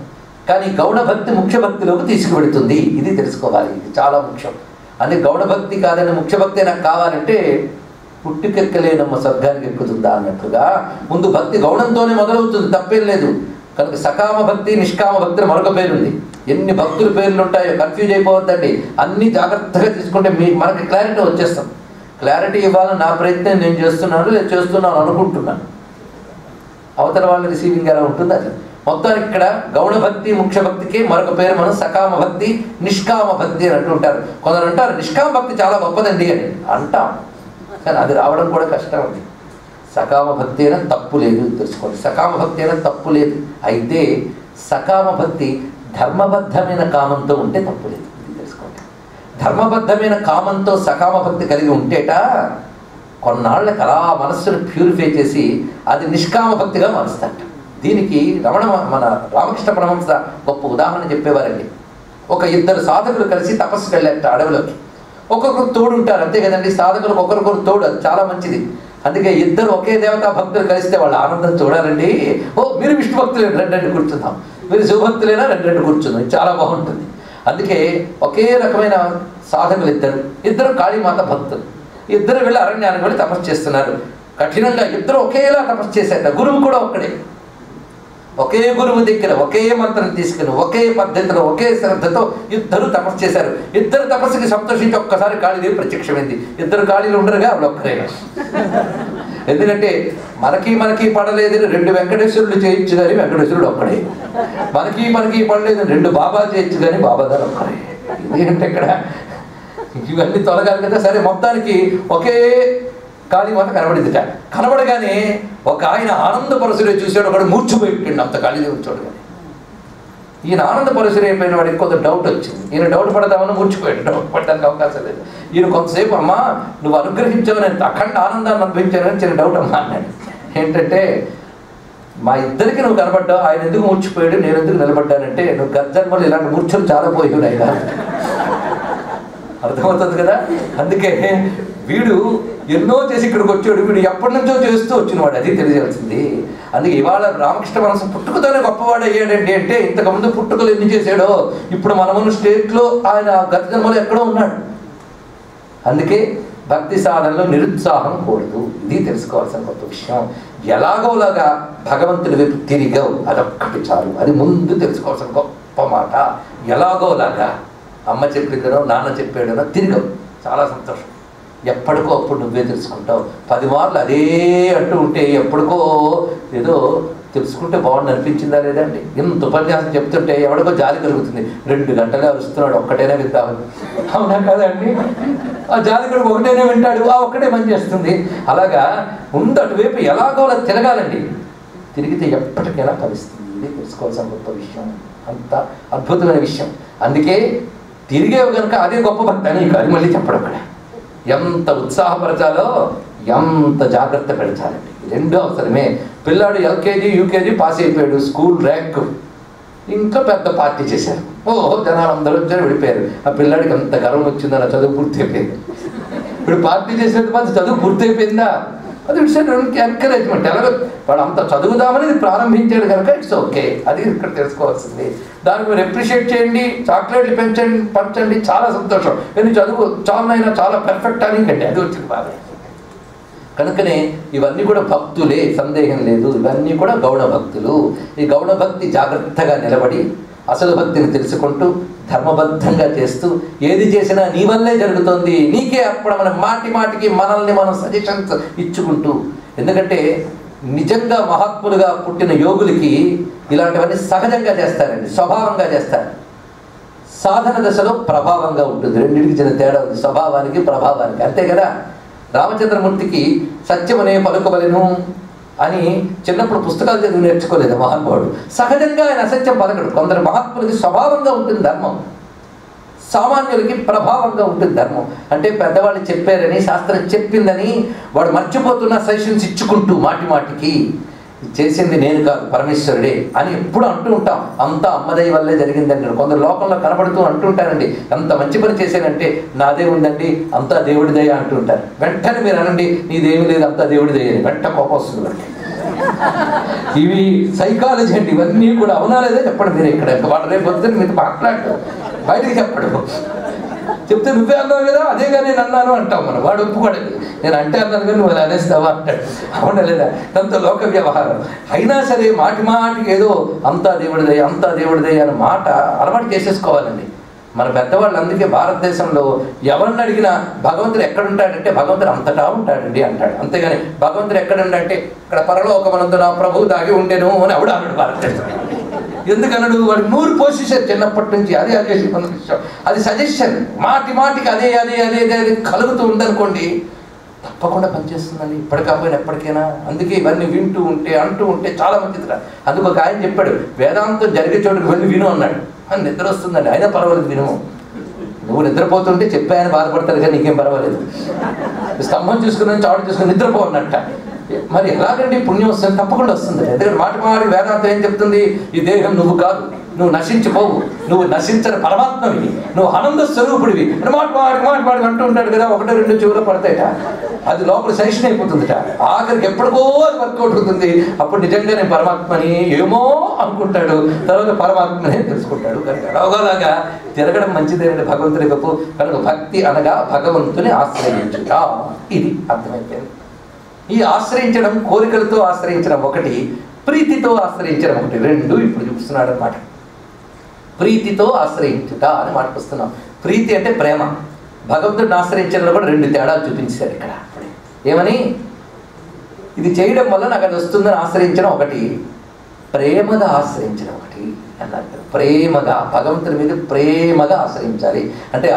కానీ గౌణ భక్తి ముఖ్య భక్తిలోకి తీసుకువెడుతుంది, ఇది తెలుసుకోవాలి, ఇది చాలా ముఖ్యం. అందుకే గౌణ భక్తి కాదని ముఖ్య భక్తి నాకు కావాలంటే పుట్టుకెక్కలేనమ్మ స్వర్గానికి ఎక్కుతుందా అన్నట్లుగా ముందు భక్తి గౌణంతోనే మొదలవుతుంది, తప్పేం లేదు. కనుక సకామ భక్తి నిష్కామ భక్తి మరొక పేరుంది. ఎన్ని భక్తుల పేర్లు ఉంటాయో కన్ఫ్యూజ్ అయిపోవద్దండి. అన్నీ జాగ్రత్తగా తీసుకుంటే మనకి క్లారిటీ వచ్చేస్తాం. క్లారిటీ ఇవ్వాలని నా ప్రయత్నం నేను చేస్తున్నాను, లేదా చేస్తున్నాను అనుకుంటున్నాను. అవతల వాళ్ళ రిసీవింగ్ ఎలా ఉంటుంది అది. మొత్తానికి ఇక్కడ గౌణ భక్తి ముఖ్య భక్తికి మరొక పేరు మనం సకామ భక్తి నిష్కామ భక్తి అని అంటుంటారు. కొందరు అంటారు నిష్కామ భక్తి చాలా గొప్పదండి అని అంటాం, కానీ అది రావడం కూడా కష్టం ఉంది. సకామ భక్తి అయినా తప్పు లేదు, తెలుసుకోండి. సకామ భక్తి అయినా తప్పు లేదు. అయితే సకామ భక్తి ధర్మబద్ధమైన కామంతో ఉంటే తప్పు లేదు, ఇది తెలుసుకోండి. ధర్మబద్ధమైన కామంతో సకామ భక్తి కలిగి ఉంటేట కొన్నాళ్ళకి అలా మనస్సును ప్యూరిఫై చేసి అది నిష్కామ భక్తిగా మారుస్తాట. దీనికి మన రామకృష్ణ పరమహంస గొప్ప ఉదాహరణ చెప్పేవారండి. ఒక ఇద్దరు సాధకులు కలిసి తపస్సుకు వెళ్ళారట అడవిలోకి. ఒక్కొక్కరు తోడు ఉంటారు, అంతే కదండి. సాధకులకు ఒకరికొకరు తోడు, అది చాలా మంచిది. అందుకే ఇద్దరు ఒకే దేవతా భక్తులు కలిస్తే వాళ్ళ ఆనందం చూడాలండి. ఓ మీరు విష్ణు భక్తులు రెండు కూర్చుందాం, మీరు శివభక్తులైనా రెండు కూర్చుందాం, చాలా బాగుంటుంది. అందుకే ఒకే రకమైన సాధకులు ఇద్దరు కాళీమాత భక్తులు. ఇద్దరు వెళ్ళి అరణ్యానికి వెళ్ళి తపస్సు చేస్తున్నారు. కఠినంగా ఇద్దరు ఒకేలా తపస్సు చేశారట. గురువు కూడా ఒక్కడే. ఒకే గురువు దగ్గర ఒకే మంత్రం తీసుకుని ఒకే పద్ధతిలో ఒకే శ్రద్ధతో ఇద్దరు తపస్సు చేశారు. ఇద్దరు తపస్సుకి సంతోషించి ఒక్కసారి కాళీదేవి ప్రత్యక్షమైంది. ఇద్దరు కాళీలు ఉండరుగా, ఆవిడ ఒక్కరే. ఎందుకంటే మనకి పడలేదని రెండు వెంకటేశ్వరులు చేయొచ్చు కానీ వెంకటేశ్వరుడు ఒక్కడే. మనకి పడలేదని రెండు బాబాలు చేయొచ్చు కానీ బాబాగారు ఒక్కడే. ఎందుకంటే ఇక్కడ ఇవన్నీ తొలగాలి కదా. సరే, మొత్తానికి ఒకే కాళీమాత కనబడిందిట. కనబడగానే ఒక ఆయన ఆనందపరచుడే చూసాడు, ఒకడు మూర్ఛపోయిండు అంత కాళీదేవుని చూడగానే. ఈయన ఆనందపరచుడు అయిపోయిన వాడికి కొంత డౌట్ వచ్చింది. ఈయన డౌట్ పడదామని మూర్చిపోయాడు, డౌట్ పడడానికి అవకాశం లేదు. ఈయన కొంతసేపు అమ్మా నువ్వు అనుగ్రహించావు, నేను అఖండ ఆనందాన్ని అనుభవించానని చిన్న డౌట్ అమ్మా అన్నాడు. ఏంటంటే మా ఇద్దరికి నువ్వు కనబడ్డావు, ఆయన ఎందుకు మూర్చిపోయాడు, నేను ఎందుకు నిలబడ్డానంటే నువ్వు గర్జన్మలు ఇలాంటి మూర్ఛలు చాలా పోయాడు ఆయన. అర్థమవుతుంది కదా. అందుకే వీడు ఎన్నో చేసి ఇక్కడికి వచ్చాడు, వీడు ఎప్పటి నుంచో చేస్తూ వచ్చినవాడు, అది తెలియాల్సింది. అందుకే ఇవాళ రామకృష్ణ పరమహంస పుట్టుకతోనే గొప్పవాడు అయ్యాడండి అంటే ఇంతకుముందు పుట్టుకలు ఎన్ని చేశాడో ఇప్పుడు మనమున్న స్టేట్లో ఆయన గత జన్మలో ఎక్కడో ఉన్నాడు. అందుకే భక్తి సాధనలో నిరుత్సాహం కూడదు, ఇది తెలుసుకోవాల్సిన గొప్ప విషయం. ఎలాగోలాగా భగవంతుడి వైపు తిరిగావు, అదొక్కటి చాలు, అది ముందు తెలుసుకోవాల్సిన గొప్ప మాట. ఎలాగోలాగా అమ్మ చెప్పిందనో నాన్న చెప్పాడనో తిరిగావు, చాలా సంతోషం. ఎప్పటికో అప్పుడు నువ్వే తెలుసుకుంటావు. 10 మార్లు అదే అంటూ ఉంటే ఎప్పటికో ఏదో తెలుసుకుంటే బాగుండి అనిపించిందా లేదండి. ఇంత ఉపన్యాసం చెప్తుంటే ఎవడికో జాలి కలుగుతుంది. 2 గంటలే అరుస్తున్నాడు, ఒక్కటైనా వింటామని. అవునా కదండి. ఆ జాలికుడు ఒకటైనా వింటాడు, ఆ ఒక్కటే పని చేస్తుంది. అలాగా ముందు అటువైపు ఎలాగో అలా తిరగాలండి. తిరిగితే ఎప్పటికైనా ఫలిస్తుంది, ఇది తెలుసుకోవాల్సిన గొప్ప విషయం, అంత అద్భుతమైన విషయం. అందుకే తిరిగేవి కనుక అదే గొప్ప భక్తి అని అది మళ్ళీ చెప్పడం. కూడా ఎంత ఉత్సాహపరచాలో ఎంత జాగ్రత్త పెంచాలండి, రెండో అవసరమే. పిల్లాడు ఎల్కేజీ యూకేజీ పాస్ అయిపోయాడు, స్కూల్ ర్యాంక్, ఇంకా పెద్ద పార్టీ చేశారు. జనాలు అందరూ వచ్చారు, విడిపోయారు. ఆ పిల్లాడికి అంత గర్వం వచ్చిందని చదువు పూర్తి అయిపోయింది. ఇప్పుడు పార్టీ చేసినట్టు మాత్రం చదువు పూర్తి అయిపోయిందా, అది ఇట్స్ ఎంకరేజ్మెంట్. ఎలాగో వాడు అంత చదువుదామని ప్రారంభించాడు కనుక ఇట్స్ ఓకే, అది ఇక్కడ తెలుసుకోవాల్సింది. దానికి మీరు అప్రిషియేట్ చేయండి, చాక్లెట్లు పంచండి, చాలా సంతోషం. కానీ చదువు చాలనైనా చాలా పర్ఫెక్ట్ అని కండి, అది వచ్చింది బాగా. కనుకనే ఇవన్నీ కూడా భక్తులే, సందేహం లేదు. ఇవన్నీ కూడా గౌణ భక్తులు. ఈ గౌణ భక్తి జాగ్రత్తగా నిలబడి అసలు భక్తిని తెలుసుకుంటూ ధర్మబద్ధంగా చేస్తూ ఏది చేసినా నీ వల్లే జరుగుతుంది, నీకే అర్పణ, మాటి మాటికి మనల్ని మనం సజెషన్స్ ఇచ్చుకుంటూ. ఎందుకంటే నిజంగా మహాత్ములుగా పుట్టిన యోగులకి ఇలాంటివన్నీ సహజంగా చేస్తారండి, స్వభావంగా చేస్తారు. సాధన దశలో ప్రభావంగా ఉంటుంది, రెండింటికి చిన్న తేడా ఉంది, స్వభావానికి ప్రభావానికి, అంతే కదా. రామచంద్రమూర్తికి సత్యమనే పలుకవలెను అని చిన్నప్పుడు పుస్తకాలు చదివి నేర్చుకోలేదు మహానుభావుడు. సహజంగా ఆయన అసత్యం పలకడు. కొందరు మహాత్ములకి స్వభావంగా ఉంటుంది ధర్మం, సామాన్యులకి ప్రభావంగా ఉంటుంది ధర్మం. అంటే పెద్దవాళ్ళు చెప్పారని, శాస్త్రం చెప్పిందని వాడు మర్చిపోతున్న సజెషన్స్ ఇచ్చుకుంటూ మాటి మాటికి చేసింది నేను కాదు పరమేశ్వరుడే అని ఎప్పుడు అంటూ ఉంటాం. అంతా అమ్మదయ్య వల్లే జరిగిందండి. కొందరు లోకంలో కనబడుతూ అంటుంటారండి, అంత మంచి పని చేశానంటే నాదే ఉందండి, అంతా దేవుడి దయ అంటుంటారు. వెంటనే మీరు అనండి నీదేమి లేదు, అంతా దేవుడి దయ అని. వెంట కోపం వస్తుంది. ఇవి సైకాలజీ అండి, ఇవన్నీ కూడా. అవునా లేదా చెప్పండి మీరు. ఇక్కడ వాడు రేపు వద్దని మీతో మాట్లాడు, బయటికి చెప్పడు. చెప్తే నువ్వే అన్నావు కదా, అదేగా నేను అన్నాను అంటావు. మనం వాడు ఒప్పుకోడది, నేను అంటే అన్నాను కానీ నువ్వు అనేస్తావా అంటాడు. అవునా లేదా? దాంతో లోక వ్యవహారం. అయినా సరే మాటి మాటికి ఏదో అంతా దేవుడిదయ్య అంతా దేవుడిదయ్య అనే మాట అలవాటు చేసేసుకోవాలండి మన పెద్దవాళ్ళు. అందుకే భారతదేశంలో ఎవరిని అడిగినా భగవంతుడు ఎక్కడుంటాడంటే భగవంతుడు అంతటా ఉంటాడండి అంటాడు. అంతేగాని భగవంతుడు ఎక్కడుండంటే ఇక్కడ పరలోకమనందు నా ప్రభువు దాగి ఉండేను అని ఆవిడ అన్నాడు భారతదేశం. ఎందుకన్నాడు? వాడికి 100 పొజిషన్ చిన్నప్పటి నుంచి అదే అది సజెషన్. మాటి మాటికి అదే అదే అదే అదే కలుగుతూ ఉందనుకోండి, తప్పకుండా పనిచేస్తుందండి ఇప్పటికాకపోయినా ఎప్పటికైనా. అందుకే ఇవన్నీ వింటూ ఉంటే అంటూ ఉంటే చాలా మంచిది. అందుకు ఒక ఆయన చెప్పాడు, వేదాంతం జరిగే చోటుకు వెళ్ళి విను అన్నాడు. అని నిద్ర వస్తుందండి, అయినా పర్వాలేదు విను. నువ్వు నిద్రపోతుంటే చెప్పాయని బాధపడతారు కానీ నీకేం పర్వాలేదు. స్తంభం చూసుకుని చాటు చూసుకుని నిద్రపో అన్నట్ట. మరి ఎలాగండి పుణ్యం వస్తుంది? తప్పకుండా వస్తుంది. ఎందుకంటే మాటి మాటి వేదాంతం ఏం చెప్తుంది? ఈ దేహం నువ్వు కాదు, నువ్వు నశించిపోవు, నువ్వు నశించని పరమాత్మవి, నువ్వు ఆనంద స్వరూపుడివి అని మాటి మాటి అంటూ ఉంటాడు కదా. 1-2 చెవులో పడతాయట, అది లోపల సైషన్ అయిపోతుందిట. ఆఖరికి ఎప్పటికో అది వర్కౌట్ అవుతుంది. అప్పుడు నిజంగా నేను పరమాత్మని ఏమో అనుకుంటాడు, తర్వాత పరమాత్మనే తెలుసుకుంటాడు. కనుక అలాగా తిరగడం మంచిదేనండి భగవంతుడి వైపు. కనుక భక్తి అనగా భగవంతుని ఆశ్రయించుట, ఇది అర్థమైపోయింది. ఈ ఆశ్రయించడం, కోరికలతో ఆశ్రయించడం ఒకటి, ప్రీతితో ఆశ్రయించడం ఒకటి, 2 ఇప్పుడు చూపిస్తున్నాడు అన్నమాట. ప్రీతితో ఆశ్రయించుట అని మాట్లాడుస్తున్నాం. ప్రీతి అంటే ప్రేమ. భగవంతుడిని ఆశ్రయించడంలో కూడా 2 తేడాలు చూపించారు ఇక్కడ. ఏమని? ఇది చేయడం వల్ల నాకు అది వస్తుందని ఆశ్రయించడం ఒకటి, ప్రేమగా ఆశ్రయించడం ఒకటి అన్నారు. ప్రేమగా భగవంతుని మీద ప్రేమగా ఆశ్రయించాలి. అంటే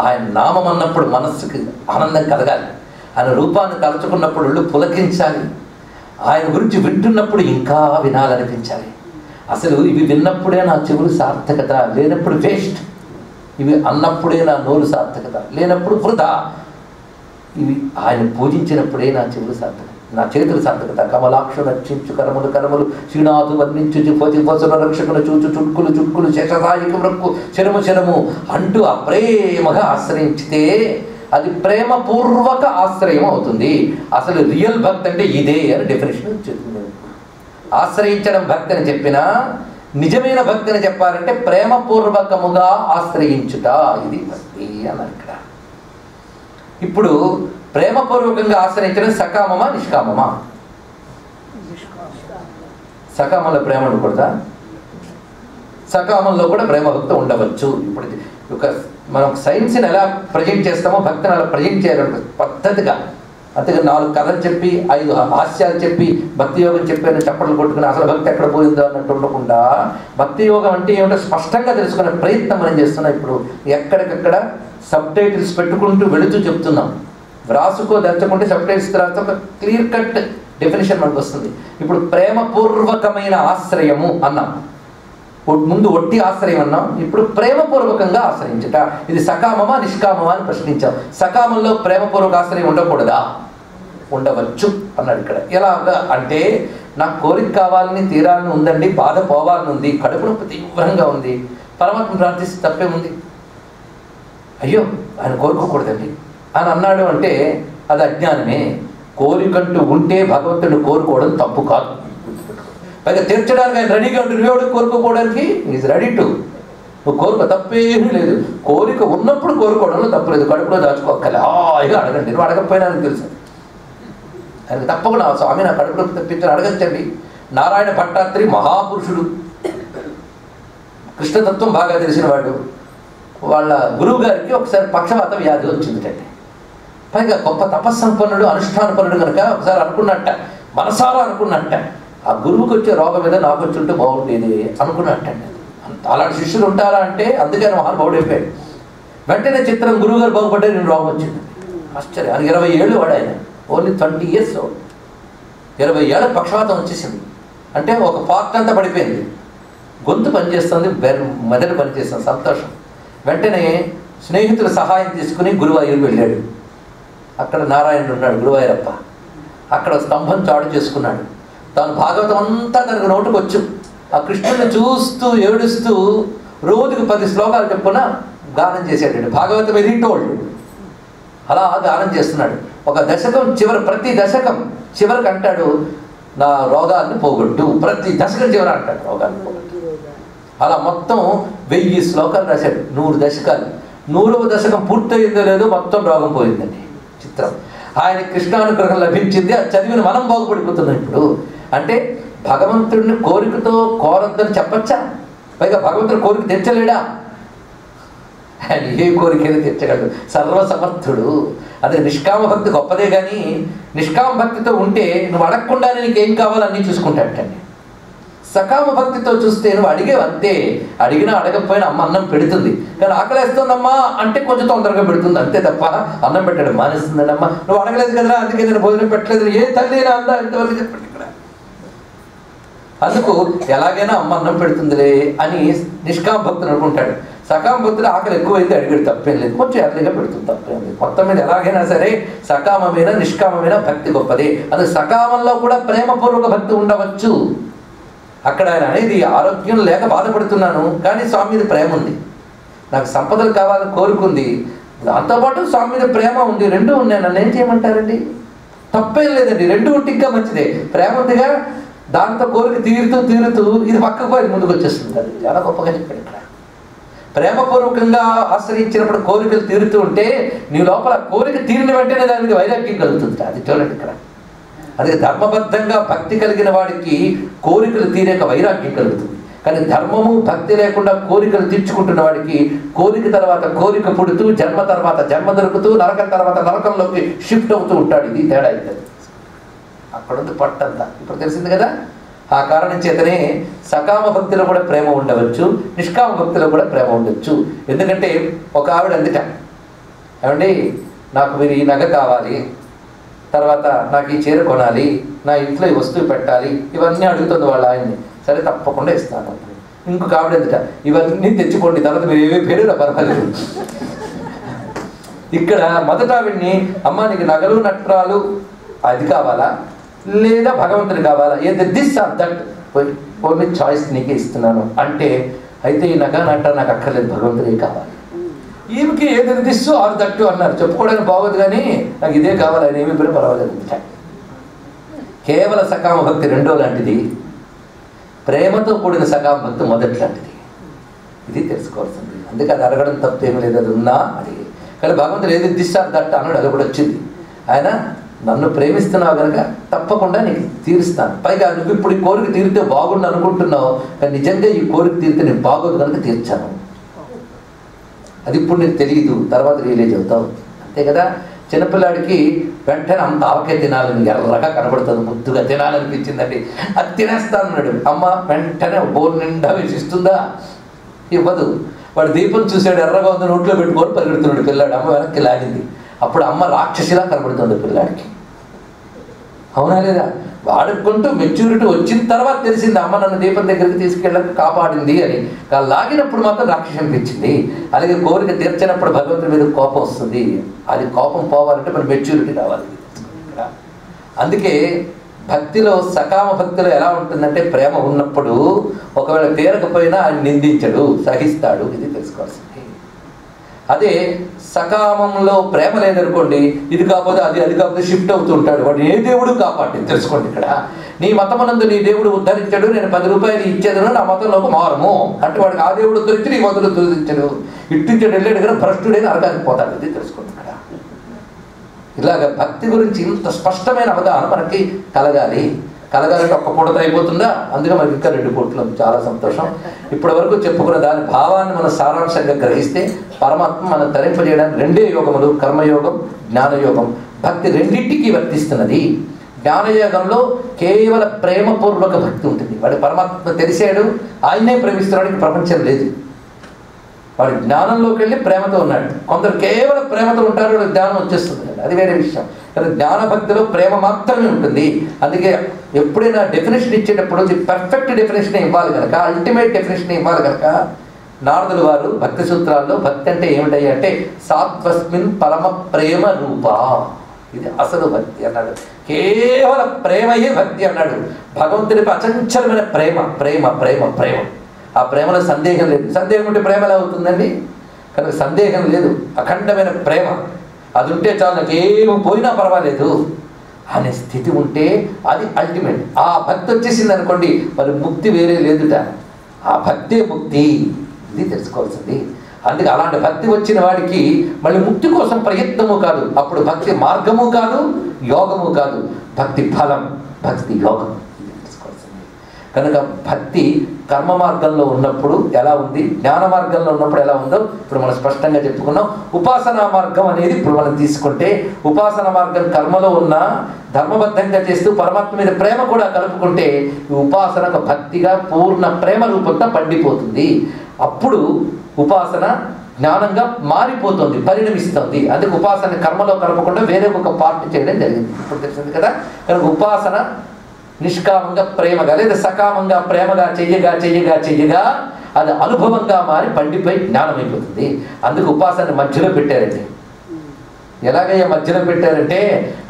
ఆయన నామం అన్నప్పుడు మనస్సుకి ఆనందం కలగాలి, ఆయన రూపాన్ని తలుచుకున్నప్పుడు ఒళ్ళు పులకించాలి, ఆయన గురించి వింటున్నప్పుడు ఇంకా వినాలనిపించాలి. అసలు ఇవి విన్నప్పుడే నా చెవులు సార్థకత, లేనప్పుడు వేస్ట్. ఇవి అన్నప్పుడే నా నోరు సార్థకత, లేనప్పుడు వృధా. ఇవి ఆయన పూజించినప్పుడే నా చెవులు సార్థకత, నా చేతులు సార్థకత. కమలాక్షు రక్షించు కరములు కరములు, శ్రీనాథు వర్ణించు పోతిపోసుల రక్షకులు చూచు చుట్కులు చుట్కులు శేషసాయికి మృక్కు శరము శరము అంటూ అప్రేమగా ఆశ్రయించితే అది ప్రేమపూర్వక ఆశ్రయం అవుతుంది. అసలు రియల్ భక్తి అంటే ఇదే అని డెఫినేషన్ చెప్తుంది. ఆశ్రయించడం భక్తి అని చెప్పినా, నిజమైన భక్తి అని చెప్పాలంటే ప్రేమపూర్వకముగా ఆశ్రయించుట, ఇది భక్తి అన్నారు ఇక్కడ. ఇప్పుడు ప్రేమపూర్వకంగా ఆశ్రయించడం సకామమా నిష్కామమా? సకామంలో ప్రేమ ఉండకూడదా? సకామంలో కూడా ప్రేమ భక్తి ఉండవచ్చు. ఇప్పుడు ఒక మనం సైన్స్ని ఎలా ప్రజెంట్ చేస్తామో భక్తిని అలా ప్రజెంట్ చేయాలంటే పద్ధతిగా. అంతేగా 4 కథలు చెప్పి 5 హాస్యాలు చెప్పి భక్తి యోగం చెప్పి చప్పట్లు కొట్టుకుని అసలు భక్తి ఎక్కడ పోయిందో అన్నట్టు ఉండకుండా, భక్తి యోగం అంటే ఏమిటో స్పష్టంగా తెలుసుకునే ప్రయత్నం మనం చేస్తున్నాం. ఇప్పుడు ఎక్కడికక్కడ సబ్ టైటిల్స్ పెట్టుకుంటూ వెళుతూ చెప్తున్నాం. వ్రాసుకోదలుచుకుంటే సబ్ టైటిల్స్ తర్వాత ఒక క్లియర్ కట్ డెఫినేషన్ మనకు వస్తుంది. ఇప్పుడు ప్రేమపూర్వకమైన ఆశ్రయము అన్నాం, ముందు ఒట్టి ఆశ్రయం అన్నాం, ఇప్పుడు ప్రేమపూర్వకంగా ఆశ్రయించుట. ఇది సకామమా నిష్కామమా అని ప్రశ్నించాం. సకామంలో ప్రేమపూర్వక ఆశ్రయం ఉండకూడదా? ఉండవచ్చు అన్నాడు ఇక్కడ. ఎలాగా అంటే, నాకు కోరిక కావాలని తీరాలని ఉందండి, బాధ పోవాలని ఉంది, కడుపు నొప్పి తీవ్రంగా ఉంది, పరమాత్మ ప్రార్థిస్తే తప్పేముంది? అయ్యో ఆయన కోరుకోకూడదండి అని అన్నాడు అంటే అది అజ్ఞానమే. కోరికంటూ ఉంటే భగవంతుడిని కోరుకోవడం తప్పు కాదు. పైగా తీర్చడానికి ఆయన రెడీగా ఉంటుంది. నువ్వు కోరుకోవడానికి ఈజ్ రెడీ టు, నువ్వు కోరుకో, తప్పేమీ లేదు. కోరిక ఉన్నప్పుడు కోరుకోవడంలో తప్పు లేదు. కడుపులో దాచుకోక్కలే, హాయిగా అడగండి. నువ్వు అడగకపోయినా నాకు తెలుసు, ఆయనకు తప్పకుండా స్వామి నా కడుపులో తెప్పించని అడగచ్చండి. నారాయణ భట్టాత్రి మహాపురుషుడు, కృష్ణతత్వం బాగా తెలిసినవాడు. వాళ్ళ గురువు గారికి ఒకసారి పక్షవాత వ్యాధి వచ్చిందిటండి. పైగా గొప్ప తపస్సంపన్నుడు, అనుష్ఠానపన్నుడు కనుక ఒకసారి అనుకున్నట్ట, మనసారా అనుకున్నట్ట, ఆ గురువుకి వచ్చే రోగం మీద నాకు వచ్చి ఉంటే బాగుండేది అనుకున్నట్టండి. అలాంటి శిష్యులు ఉంటారా అంటే అందుకే మహానుభావుడు అయిపోయాడు. వెంటనే చిత్రం గురువుగారు బాగుపడ్డా నేను రోగం వచ్చింది. ఆశ్చర్యం. ఆయన 20 ఏళ్ళు వాడు, ఆయన ఓన్లీ 20 years. 20 ఏళ్ళ పక్షవాతం వచ్చేసింది. అంటే ఒక పార్ట్ అంతా పడిపోయింది, గొంతు పనిచేస్తుంది, మెదడు పనిచేస్తుంది. సంతోషం. వెంటనే స్నేహితుల సహాయం తీసుకుని గురువాయూరు వెళ్ళాడు. అక్కడ నారాయణుడు ఉన్నాడు, గురువాయూరప్ప. అక్కడ స్తంభం చాటు చేసుకున్నాడు. తాను భాగవతం అంతా తనకు నోటుకొచ్చు. ఆ కృష్ణుని చూస్తూ ఏడుస్తూ రోజుకు 10 శ్లోకాలు చెప్పున గానం చేసేటండి. భాగవతం ఎడిటోల్డ్ అలా గానం చేస్తున్నాడు. ఒక దశకం ప్రతి దశకం చివరికి అంటాడు, నా రోగాన్ని పోగొట్టు. ప్రతి దశకం చివర అంటాడు రోగాన్ని పోగొట్టు. అలా మొత్తం 1000 శ్లోకాలు రాశాడు. 100 దశకాలు. 100వ దశకం పూర్తయిందో లేదో మొత్తం రోగం పోయిందండి. చిత్రం. ఆయన కృష్ణానుగ్రహం లభించింది. అది చదివిన మనం బాగుపడిపోతున్నాం ఇప్పుడు. అంటే భగవంతుడిని కోరికతో కోరద్దని చెప్పచ్చా? పైగా భగవంతుడి కోరిక తెచ్చలేడా? ఆయన ఏ కోరికైనా తెచ్చగలడు, సర్వసమర్థుడు. అదే నిష్కామ భక్తి గొప్పదే, కానీ నిష్కామ భక్తితో ఉంటే నువ్వు అడగకుండానే నీకేం కావాలో అన్నీ చూసుకుంటాటండి. సకామ భక్తితో చూస్తే నువ్వు అడిగేవి అంతే, అడిగినా అడగకపోయినా అమ్మ అన్నం పెడుతుంది. కానీ ఆకలేస్తుందమ్మా అంటే కొంచెం తొందరగా పెడుతుంది అంతే తప్ప అన్నం పెట్టడం మానేస్తుందండి. అమ్మ నువ్వు అడగలేదు కదరా అందుకే నేను భోజనం పెట్టలేదు, ఏ తల్లి అందా ఎంతవరకు చెప్పండి ఇక్కడ. అందుకు ఎలాగైనా అమ్మ అన్నం పెడుతుందిలే అని నిష్కామ భక్తులు అనుకుంటాడు. సకామ భక్తులు ఆకలి ఎక్కువైతే అడిగాడు తప్పేం లేదు, కొంచెం ఎర్లీగా పెడుతుంది తప్పేం లేదు. మొత్తం మీద ఎలాగైనా సరే సకామమైన నిష్కామమైన భక్తి గొప్పది. అది సకామంలో కూడా ప్రేమపూర్వక భక్తి ఉండవచ్చు. అక్కడ ఆయన అనేది ఆరోగ్యం లేక బాధపడుతున్నాను కానీ స్వామి మీద ప్రేమ ఉంది, నాకు సంపదలు కావాలని కోరుకుంది, దాంతోపాటు స్వామి మీద ప్రేమ ఉంది, రెండూ ఉన్నాయి, నన్ను ఏం చేయమంటారండి? తప్పేం లేదండి, రెండూ ఉంటే ఇంకా మంచిదే. ప్రేమ ఉందిగా, దాంతో కోరిక తీరుతూ ఇది పక్కకు పోయి ముందుకు వచ్చేస్తుంది. అది చాలా గొప్పగా చెప్పాడు ఇక్కడ. ప్రేమపూర్వకంగా ఆశ్రయించినప్పుడు కోరికలు తీరుతూ ఉంటే నీ లోపల కోరిక తీరిన వెంటనే దాని మీద వైరాగ్యం కలుగుతుంది. అది చూడండి ఇక్కడ. అదే ధర్మబద్ధంగా భక్తి కలిగిన వాడికి కోరికలు తీరేక వైరాగ్యం కలుగుతుంది. కానీ ధర్మము భక్తి లేకుండా కోరికలు తీర్చుకుంటున్న వాడికి కోరిక తర్వాత కోరిక పుడుతూ జన్మ తర్వాత జన్మ దొరుకుతూ నరకం తర్వాత నరకంలోకి షిఫ్ట్ అవుతూ ఉంటాడు. ఇది తేడా అవుతుంది. అక్కడుంది పట్టంతా. ఇప్పుడు తెలిసింది కదా. ఆ కారణం చేతనే సకామ భక్తిలో కూడా ప్రేమ ఉండవచ్చు, నిష్కామ భక్తిలో కూడా ప్రేమ ఉండొచ్చు. ఎందుకంటే ఒక ఆవిడ అందుట, ఏమండి నాకు మీరు ఈ నగ కావాలి, తర్వాత నాకు ఈ చీర కొనాలి, నా ఇంట్లో ఈ వస్తువు పెట్టాలి, ఇవన్నీ అడుగుతుంది వాళ్ళ ఆయన్ని. సరే తప్పకుండా ఇస్తాను. ఇంకొక ఆవిడ ఎందుట, ఇవన్నీ తెచ్చుకోండి, తర్వాత మీరు ఏవే పేరు పర్వాలేదు. ఇక్కడ మొదట ఆవిడ్ని, అమ్మ నీకు నగలు నట్రాలు అది కావాలా లేదా భగవంతుడు కావాలా, ఏది this or that, only choice నీకే ఇస్తున్నాను అంటే, అయితే ఈ నగ నట్ట నాకు అక్కర్లేదు, భగవంతుడే కావాలి. ఈమెకి ఏది దిస్ ఆర్ దట్టు అన్నారు, చెప్పుకోవడానికి బాగోదు కానీ నాకు ఇదే కావాలి, ఆయన ఏమి పేరు పర్వాలేదు. కేవల సకామ భక్తి రెండో లాంటిది, ప్రేమతో కూడిన సకామ భక్తి మొదటి లాంటిది. ఇది తెలుసుకోవాల్సింది. అందుకే అది అడగడం తప్పేమీ లేదు, అది ఉన్నా అది. కానీ భగవంతుడు ఏది దిస్ ఆర్ దట్ అన్నాడు, అది కూడా వచ్చింది. ఆయన నన్ను ప్రేమిస్తున్నావు కనుక తప్పకుండా నీకు తీరుస్తాను. పైగా నువ్వు ఇప్పుడు ఈ కోరిక తీరితే బాగుండు అనుకుంటున్నావు, కానీ నిజంగా ఈ కోరిక తీరితే నేను బాగోదు కనుక తీర్చాను. అది ఇప్పుడు నీకు తెలియదు, తర్వాత రియలైజ్ అవుతావు. అంతే కదా. చిన్నపిల్లాడికి వెంటనే అంత ఆవకాయ తినాలని ఎర్రగా కనబడుతుంది, ముద్దుగా తినాలనిపించిందండి, అది తినేస్తానన్నాడు. అమ్మ వెంటనే బోర్ నిండా వేసిస్తుందా? ఇవ్వదు. వాడు దీపం చూశాడు, ఎర్రగా ఉంది, నోట్లో పెట్టుకొని పరిగెడుతున్నాడు పిల్లాడు. అమ్మ వెనక్కి లాగింది. అప్పుడు అమ్మ రాక్షసిలా కనబడుతుంది పిల్లాడికి. అవునా లేదా? వాడుకుంటూ మెచ్యూరిటీ వచ్చిన తర్వాత తెలిసింది అమ్మ నన్ను దీపం దగ్గరికి తీసుకెళ్ళక కాపాడింది అని. లాగినప్పుడు మాత్రం రాక్షసి అనిపించింది. అలాగే కోరిక తీర్చినప్పుడు భగవంతుడి మీద కోపం వస్తుంది. అది కోపం పోవాలంటే మన మెచ్యూరిటీ రావాలి. అందుకే భక్తిలో సకామ భక్తిలో ఎలా ఉంటుందంటే, ప్రేమ ఉన్నప్పుడు ఒకవేళ తీరకపోయినా ఆయన నిందించడు, సహిస్తాడు. ఇది తెలుసుకోవాల్సింది. అదే సకామంలో ప్రేమ లేదనుకోండి, ఇది కాకపోతే అది, అది కాకపోతే షిఫ్ట్ అవుతూ ఉంటాడు. వాడు ఏ దేవుడు కాపాడి తెలుసుకోండి ఇక్కడ. నీ మతమునందు నీ దేవుడు ఉద్ధరించాడు, నేను 10 రూపాయలు ఇచ్చేదను, నా మతంలోకి మారము అంటే వాడికి ఆ దేవుడు ఉద్ధరించి నీ మతం ఉద్ధరించాడు. ఇట్టించాడు వెళ్ళాడు కదా, భ్రష్టుడైన అరగాలిపోతాడు. ఇది తెలుసుకోండి ఇక్కడ. ఇలాగ భక్తి గురించి ఇంత స్పష్టమైన అవగాహన మనకి కలగాలంటే ఒక్క పూటతో అయిపోతుందా? అందుకే మనకి ఇంకా 2 పూటలు. చాలా సంతోషం. ఇప్పటి వరకు చెప్పుకున్న దాని భావాన్ని మనం సారాంశంగా గ్రహిస్తే, పరమాత్మ మనం తరింపజేయడానికి 2 యోగములు, కర్మయోగం, జ్ఞానయోగం. భక్తి రెండింటికి వర్తిస్తున్నది. జ్ఞానయోగంలో కేవల ప్రేమపూర్వక భక్తి ఉంటుంది. వాడు పరమాత్మ తెలిసాడు, ఆయనే ప్రేమిస్తున్నాడు, ప్రపంచం లేదు. వాడు జ్ఞానంలోకి వెళ్ళి ప్రేమతో ఉన్నాడు. కొందరు కేవలం ప్రేమతో ఉంటారు, వాడు జ్ఞానం వచ్చేస్తుంది, అది వేరే విషయం. కానీ జ్ఞానభక్తిలో ప్రేమ మాత్రమే ఉంటుంది. అందుకే ఎప్పుడైనా డెఫినేషన్ ఇచ్చేటప్పుడు పర్ఫెక్ట్ డెఫినేషన్ ఇవ్వాలి కనుక, అల్టిమేట్ డెఫినేషన్ ఇవ్వాలి కనుక, నారదులు వారు భక్తి సూత్రాల్లో భక్తి అంటే ఏమిటయ్యి అంటే, సాత్వస్మిన్ పరమ ప్రేమ రూప. ఇది అసలు భక్తి అన్నాడు. కేవలం ప్రేమయే భక్తి అన్నాడు. భగవంతుడిపై అచంచలమైన ప్రేమ ప్రేమ ప్రేమ ప్రేమ. ఆ ప్రేమలో సందేహం లేదు. సందేహం ఉంటే ప్రేమ ఎలా అవుతుందండి? కనుక సందేహం లేదు, అఖండమైన ప్రేమ. అది ఉంటే చాలు, నాకు ఏమి పోయినా పర్వాలేదు అనే స్థితి ఉంటే అది అల్టిమేట్. ఆ భక్తి వచ్చేసింది అనుకోండి, మరి ముక్తి వేరే లేదుట. ఆ భక్తే ముక్తి, ఇది తెలుసుకోవాల్సింది. అందుకే అలాంటి భక్తి వచ్చిన వాడికి మళ్ళీ ముక్తి కోసం ప్రయత్నము కాదు, అప్పుడు భక్తి మార్గము కాదు, యోగము కాదు, భక్తి ఫలం, భక్తి యోగం, ఇది తెలుసుకోవాల్సింది. కనుక భక్తి కర్మ మార్గంలో ఉన్నప్పుడు ఎలా ఉంది, జ్ఞాన మార్గంలో ఉన్నప్పుడు ఎలా ఉందో ఇప్పుడు మనం స్పష్టంగా చెప్పుకున్నాం. ఉపాసనా మార్గం అనేది ఇప్పుడు మనం తీసుకుంటే, ఉపాసన మార్గం కర్మలో ఉన్న ధర్మబద్ధంగా చేస్తూ పరమాత్మ మీద ప్రేమ కూడా కలుపుకుంటే ఈ ఉపాసనకు భక్తిగా పూర్ణ ప్రేమ రూపంతో పండిపోతుంది. అప్పుడు ఉపాసన జ్ఞానంగా మారిపోతుంది, పరిణమిస్తుంది. అందుకే ఉపాసన కర్మలో కలపకుండా వేరే ఒక పార్ట్ చేయడం జరిగింది. ఇప్పుడు తెలిసింది కదా. కనుక ఉపాసన నిష్కామంగా ప్రేమగా లేదా సకామంగా ప్రేమగా చెయ్యగా చెయ్యగా చెయ్యగా అది అనుభవంగా మారి పండిపోయి జ్ఞానం అయిపోతుంది. అందుకు ఉపాసన మధ్యలో పెట్టారండి. ఎలాగయ్యా మధ్యలో పెట్టారంటే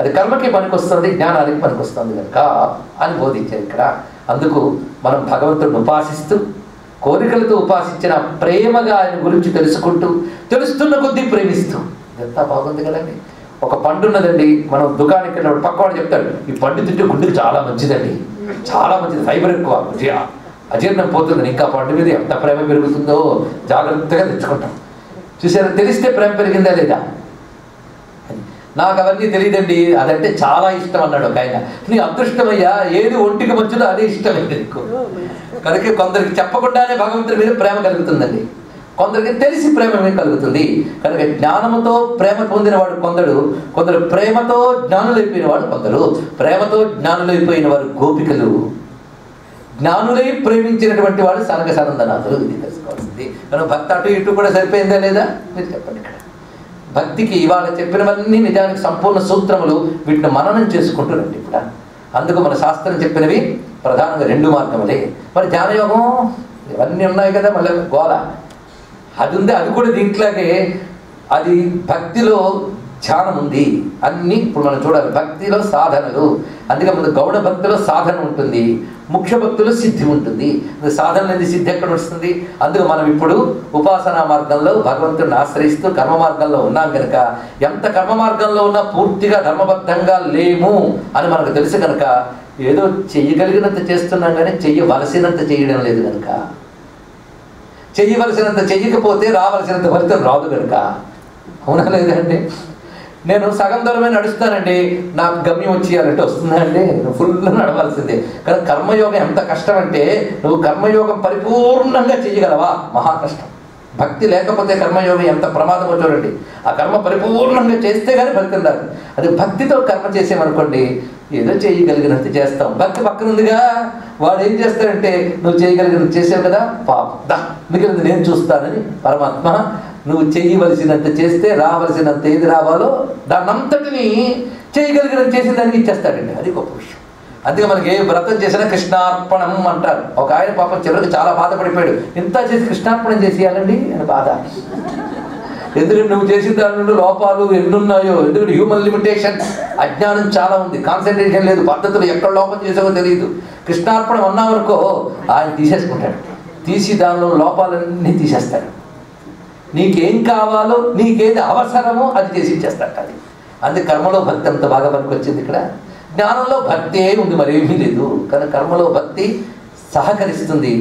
అది కర్మకి పనికొస్తుంది, జ్ఞానానికి పనికొస్తుంది కనుక అని బోధించారు ఇక్కడ. అందుకు మనం భగవంతుడిని ఉపాసిస్తూ కోరికలతో ఉపాసించిన ప్రేమగా ఆయన గురించి తెలుసుకుంటూ తెలుస్తున్న కొద్దీ ప్రేమిస్తూ, ఎంత బాగుంది కదండి. ఒక పండు ఉన్నదండి, మనం దుకాణానికి వెళ్ళినప్పుడు పక్కవాడు చెప్తాడు, ఈ పండు తింటే గుండెకి చాలా మంచిదండి, చాలా మంచిది, ఫైబర్ ఎక్కువ, అజీర్ణం పోతుంది, ఇంకా పండు మీద ఎంత ప్రేమ పెరుగుతుందో జాగ్రత్తగా తెచ్చుకుంటాం. చూసారా, తెలిస్తే ప్రేమ పెరిగిందా లేదా? నాకు అవన్నీ తెలియదండి, అదంటే చాలా ఇష్టం అన్నాడు ఒక ఆయన. నీ అదృష్టమయ్యా, ఏది ఒంటికి మంచిదో అదే ఇష్టమైంది నీకు. కనుక కొందరికి చెప్పకుండానే భగవంతుడి మీద ప్రేమ కలుగుతుందండి, కొందరికి తెలిసి ప్రేమ మీద కలుగుతుంది. కనుక జ్ఞానముతో ప్రేమ పొందిన వాడు కొందరు, కొందరు ప్రేమతో జ్ఞానులైపోయిన వాడు కొందరు. ప్రేమతో జ్ఞానులైపోయిన వారు గోపికలు, జ్ఞానులై ప్రేమించినటువంటి వాడు సనక సనందనాథులు. ఇది తెలుసుకోవాల్సింది. కనుక భక్తి అటు ఇటు కూడా సరిపోయిందా లేదా మీరు చెప్పండి. ఇక్కడ భక్తికి ఇవాళ చెప్పినవన్నీ నిజానికి సంపూర్ణ సూత్రములు, వీటిని మననం చేసుకుంటున్నాండి ఇప్పుడు. అందుకు మన శాస్త్రం చెప్పినవి ప్రధానంగా 2 మార్గములే. మరి ధ్యానయోగం ఇవన్నీ ఉన్నాయి కదా, మళ్ళీ గోల అది ఉంది, అది కూడా దీంట్లోకే. అది భక్తిలో ధ్యానం ఉంది, అన్నీ ఇప్పుడు మనం చూడాలి. భక్తిలో సాధనలు, అందుకే ముందు గౌడ భక్తిలో సాధన ఉంటుంది, ముఖ్య భక్తిలో సిద్ధి ఉంటుంది. సాధన లేని సిద్ధి ఎక్కడ వస్తుంది? అందుకు మనం ఇప్పుడు ఉపాసనా మార్గంలో భగవంతుడిని ఆశ్రయిస్తూ కర్మ మార్గంలో ఉన్నాం కనుక, ఎంత కర్మ మార్గంలో ఉన్నా పూర్తిగా ధర్మబద్ధంగా లేము అని మనకు తెలుసు కనుక, ఏదో చెయ్యగలిగినంత చేస్తున్నాం కానీ చెయ్యవలసినంత చేయడం లేదు కనుక, చెయ్యవలసినంత చెయ్యకపోతే రావలసినంత ఫలితం రాదు కనుక. అవునా లేదండి? నేను సగం దూరమే నడుస్తానండి, నాకు గమ్యం వచ్చేయాలంటే వస్తుందా అండి? నువ్వు ఫుల్ నడవాల్సిందే. కానీ కర్మయోగం ఎంత కష్టం అంటే, నువ్వు కర్మయోగం పరిపూర్ణంగా చెయ్యగలవా? మహా కష్టం. భక్తి లేకపోతే కర్మయోగం ఎంత ప్రమాదమో చూడండి. ఆ కర్మ పరిపూర్ణంగా చేస్తే కానీ ఫలితం రాదు. అది భక్తితో కర్మ చేసేమనుకోండి, ఏదో చేయగలిగినంత చేస్తాం. భక్తి పక్కన ఉందిగా, వాడు ఏం చేస్తాడంటే, నువ్వు చేయగలిగినంత చేసావు కదా, పాప మిగిలింది నేను చూస్తానని పరమాత్మ నువ్వు చేయవలసినంత చేస్తే రావలసినంత ఏది రావాలో దాన్నంతటిని చేయగలిగినంత చేసి దానికి ఇచ్చేస్తాడండి. అది గొప్ప విషయం. అందుకే మనకి ఏ వ్రతం చేసినా కృష్ణార్పణం అంటారు. ఒక ఆయన పాపం చివరికి చాలా బాధపడిపోయాడు, ఇంత చేసి కృష్ణార్పణం చేసేయాలండి అని బాధ. ఎందుకంటే నువ్వు చేసిన దాని లోపాలు ఎన్నున్నాయో, ఎందుకంటే హ్యూమన్ లిమిటేషన్, అజ్ఞానం చాలా ఉంది, కాన్సన్ట్రేషన్ లేదు, పద్ధతులు ఎక్కడ లోపం చేసావో తెలియదు. కృష్ణార్పణం అన్నావనుకో ఆయన తీసేసుకుంటాడు, తీసి దానిలో లోపాలన్నీ తీసేస్తాడు. నీకేం కావాలో, నీకేది అవసరమో అది చేసి ఇచ్చేస్తాడు. అది అందుకే కర్మలో భక్తి అంత బాగా పనికొచ్చింది. ఇక్కడ జ్ఞానంలో భక్తే ఉంది, మరేమీ లేదు. కానీ కర్మలో భక్తి సహకరిస్తుంది,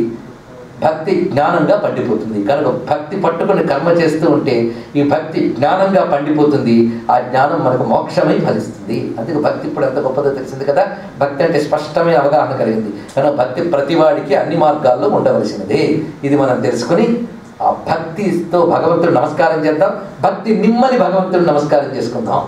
భక్తి జ్ఞానంగా పండిపోతుంది. కనుక భక్తి పట్టుకుని కర్మ చేస్తూ ఉంటే ఈ భక్తి జ్ఞానంగా పండిపోతుంది. ఆ జ్ఞానం మనకు మోక్షమై ఫలిస్తుంది. అందుకే భక్తి ఇప్పుడు ఎంత గొప్పదో తెలిసింది కదా. భక్తి అంటే స్పష్టమైన అవగాహన కలిగింది. కనుక భక్తి ప్రతివాడికి అన్ని మార్గాల్లో ఉండవలసినదే. ఇది మనం తెలుసుకుని ఆ భక్తితో భగవంతుడు నమస్కారం చేద్దాం. భక్తి నిమ్మని భగవంతుడు నమస్కారం చేసుకుందాం.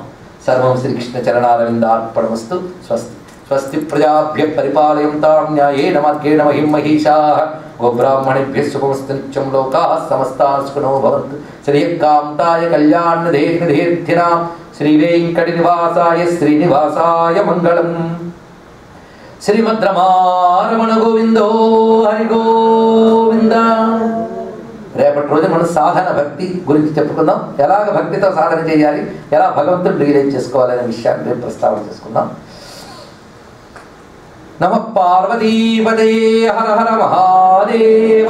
సర్వం శ్రీకృష్ణ చరణారవిందార్పణమస్తు. స్వస్తి స్వస్తి ప్రజాభ్య పరిపాలయంతాం న్యాయేన మార్గేణ మహిం మహిషాః. గోబ్రాహ్మణేభ్యः శుభమస్తు నిత్యం. లోకాః సమస్తాః సుఖినో భవంతు. శ్రీకాంతాయ కళ్యాణనిధేర్ధినాం శ్రీవేంకటనివాసాయ శ్రీనివాసాయ మంగళం. శ్రీమద్రమారమణ గోవిందో హరి గోవింద. రేపటి రోజు మనం సాధన భక్తి గురించి చెప్పుకుందాం. ఎలాగ భక్తితో సాధన చేయాలి, ఎలా భగవంతుడు రియలైజ్ చేసుకోవాలనే విషయాన్ని రేపు ప్రస్తావన చేసుకుందాం. నమః పార్వతీపదే హర హర Mahadeva.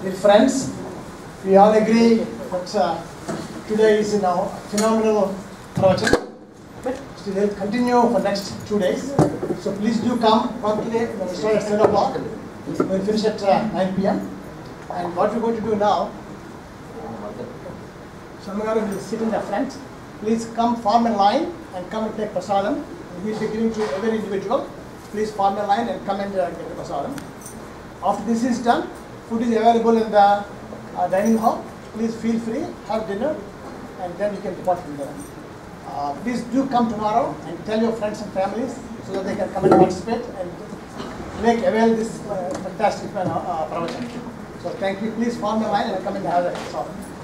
Dear friends, we all agree that today is a phenomenal project. So they will continue for next 2 days. So please do come today when we start at 7 o'clock. We will finish at 9 p.m. And what we're going to do now, Shamagaru will sit in the front. Please come form a line and come and take prasadam. We will be giving to every individual. Please form a line and come and get the prasadam. After this is done, food is available in the dining hall. Please feel free, have dinner, and then you can depart from there. Please do come tomorrow and tell your friends and families so that they can come and participate and make avail this fantastic pravachan. So thank you. Please form a line and come and have a prasadam.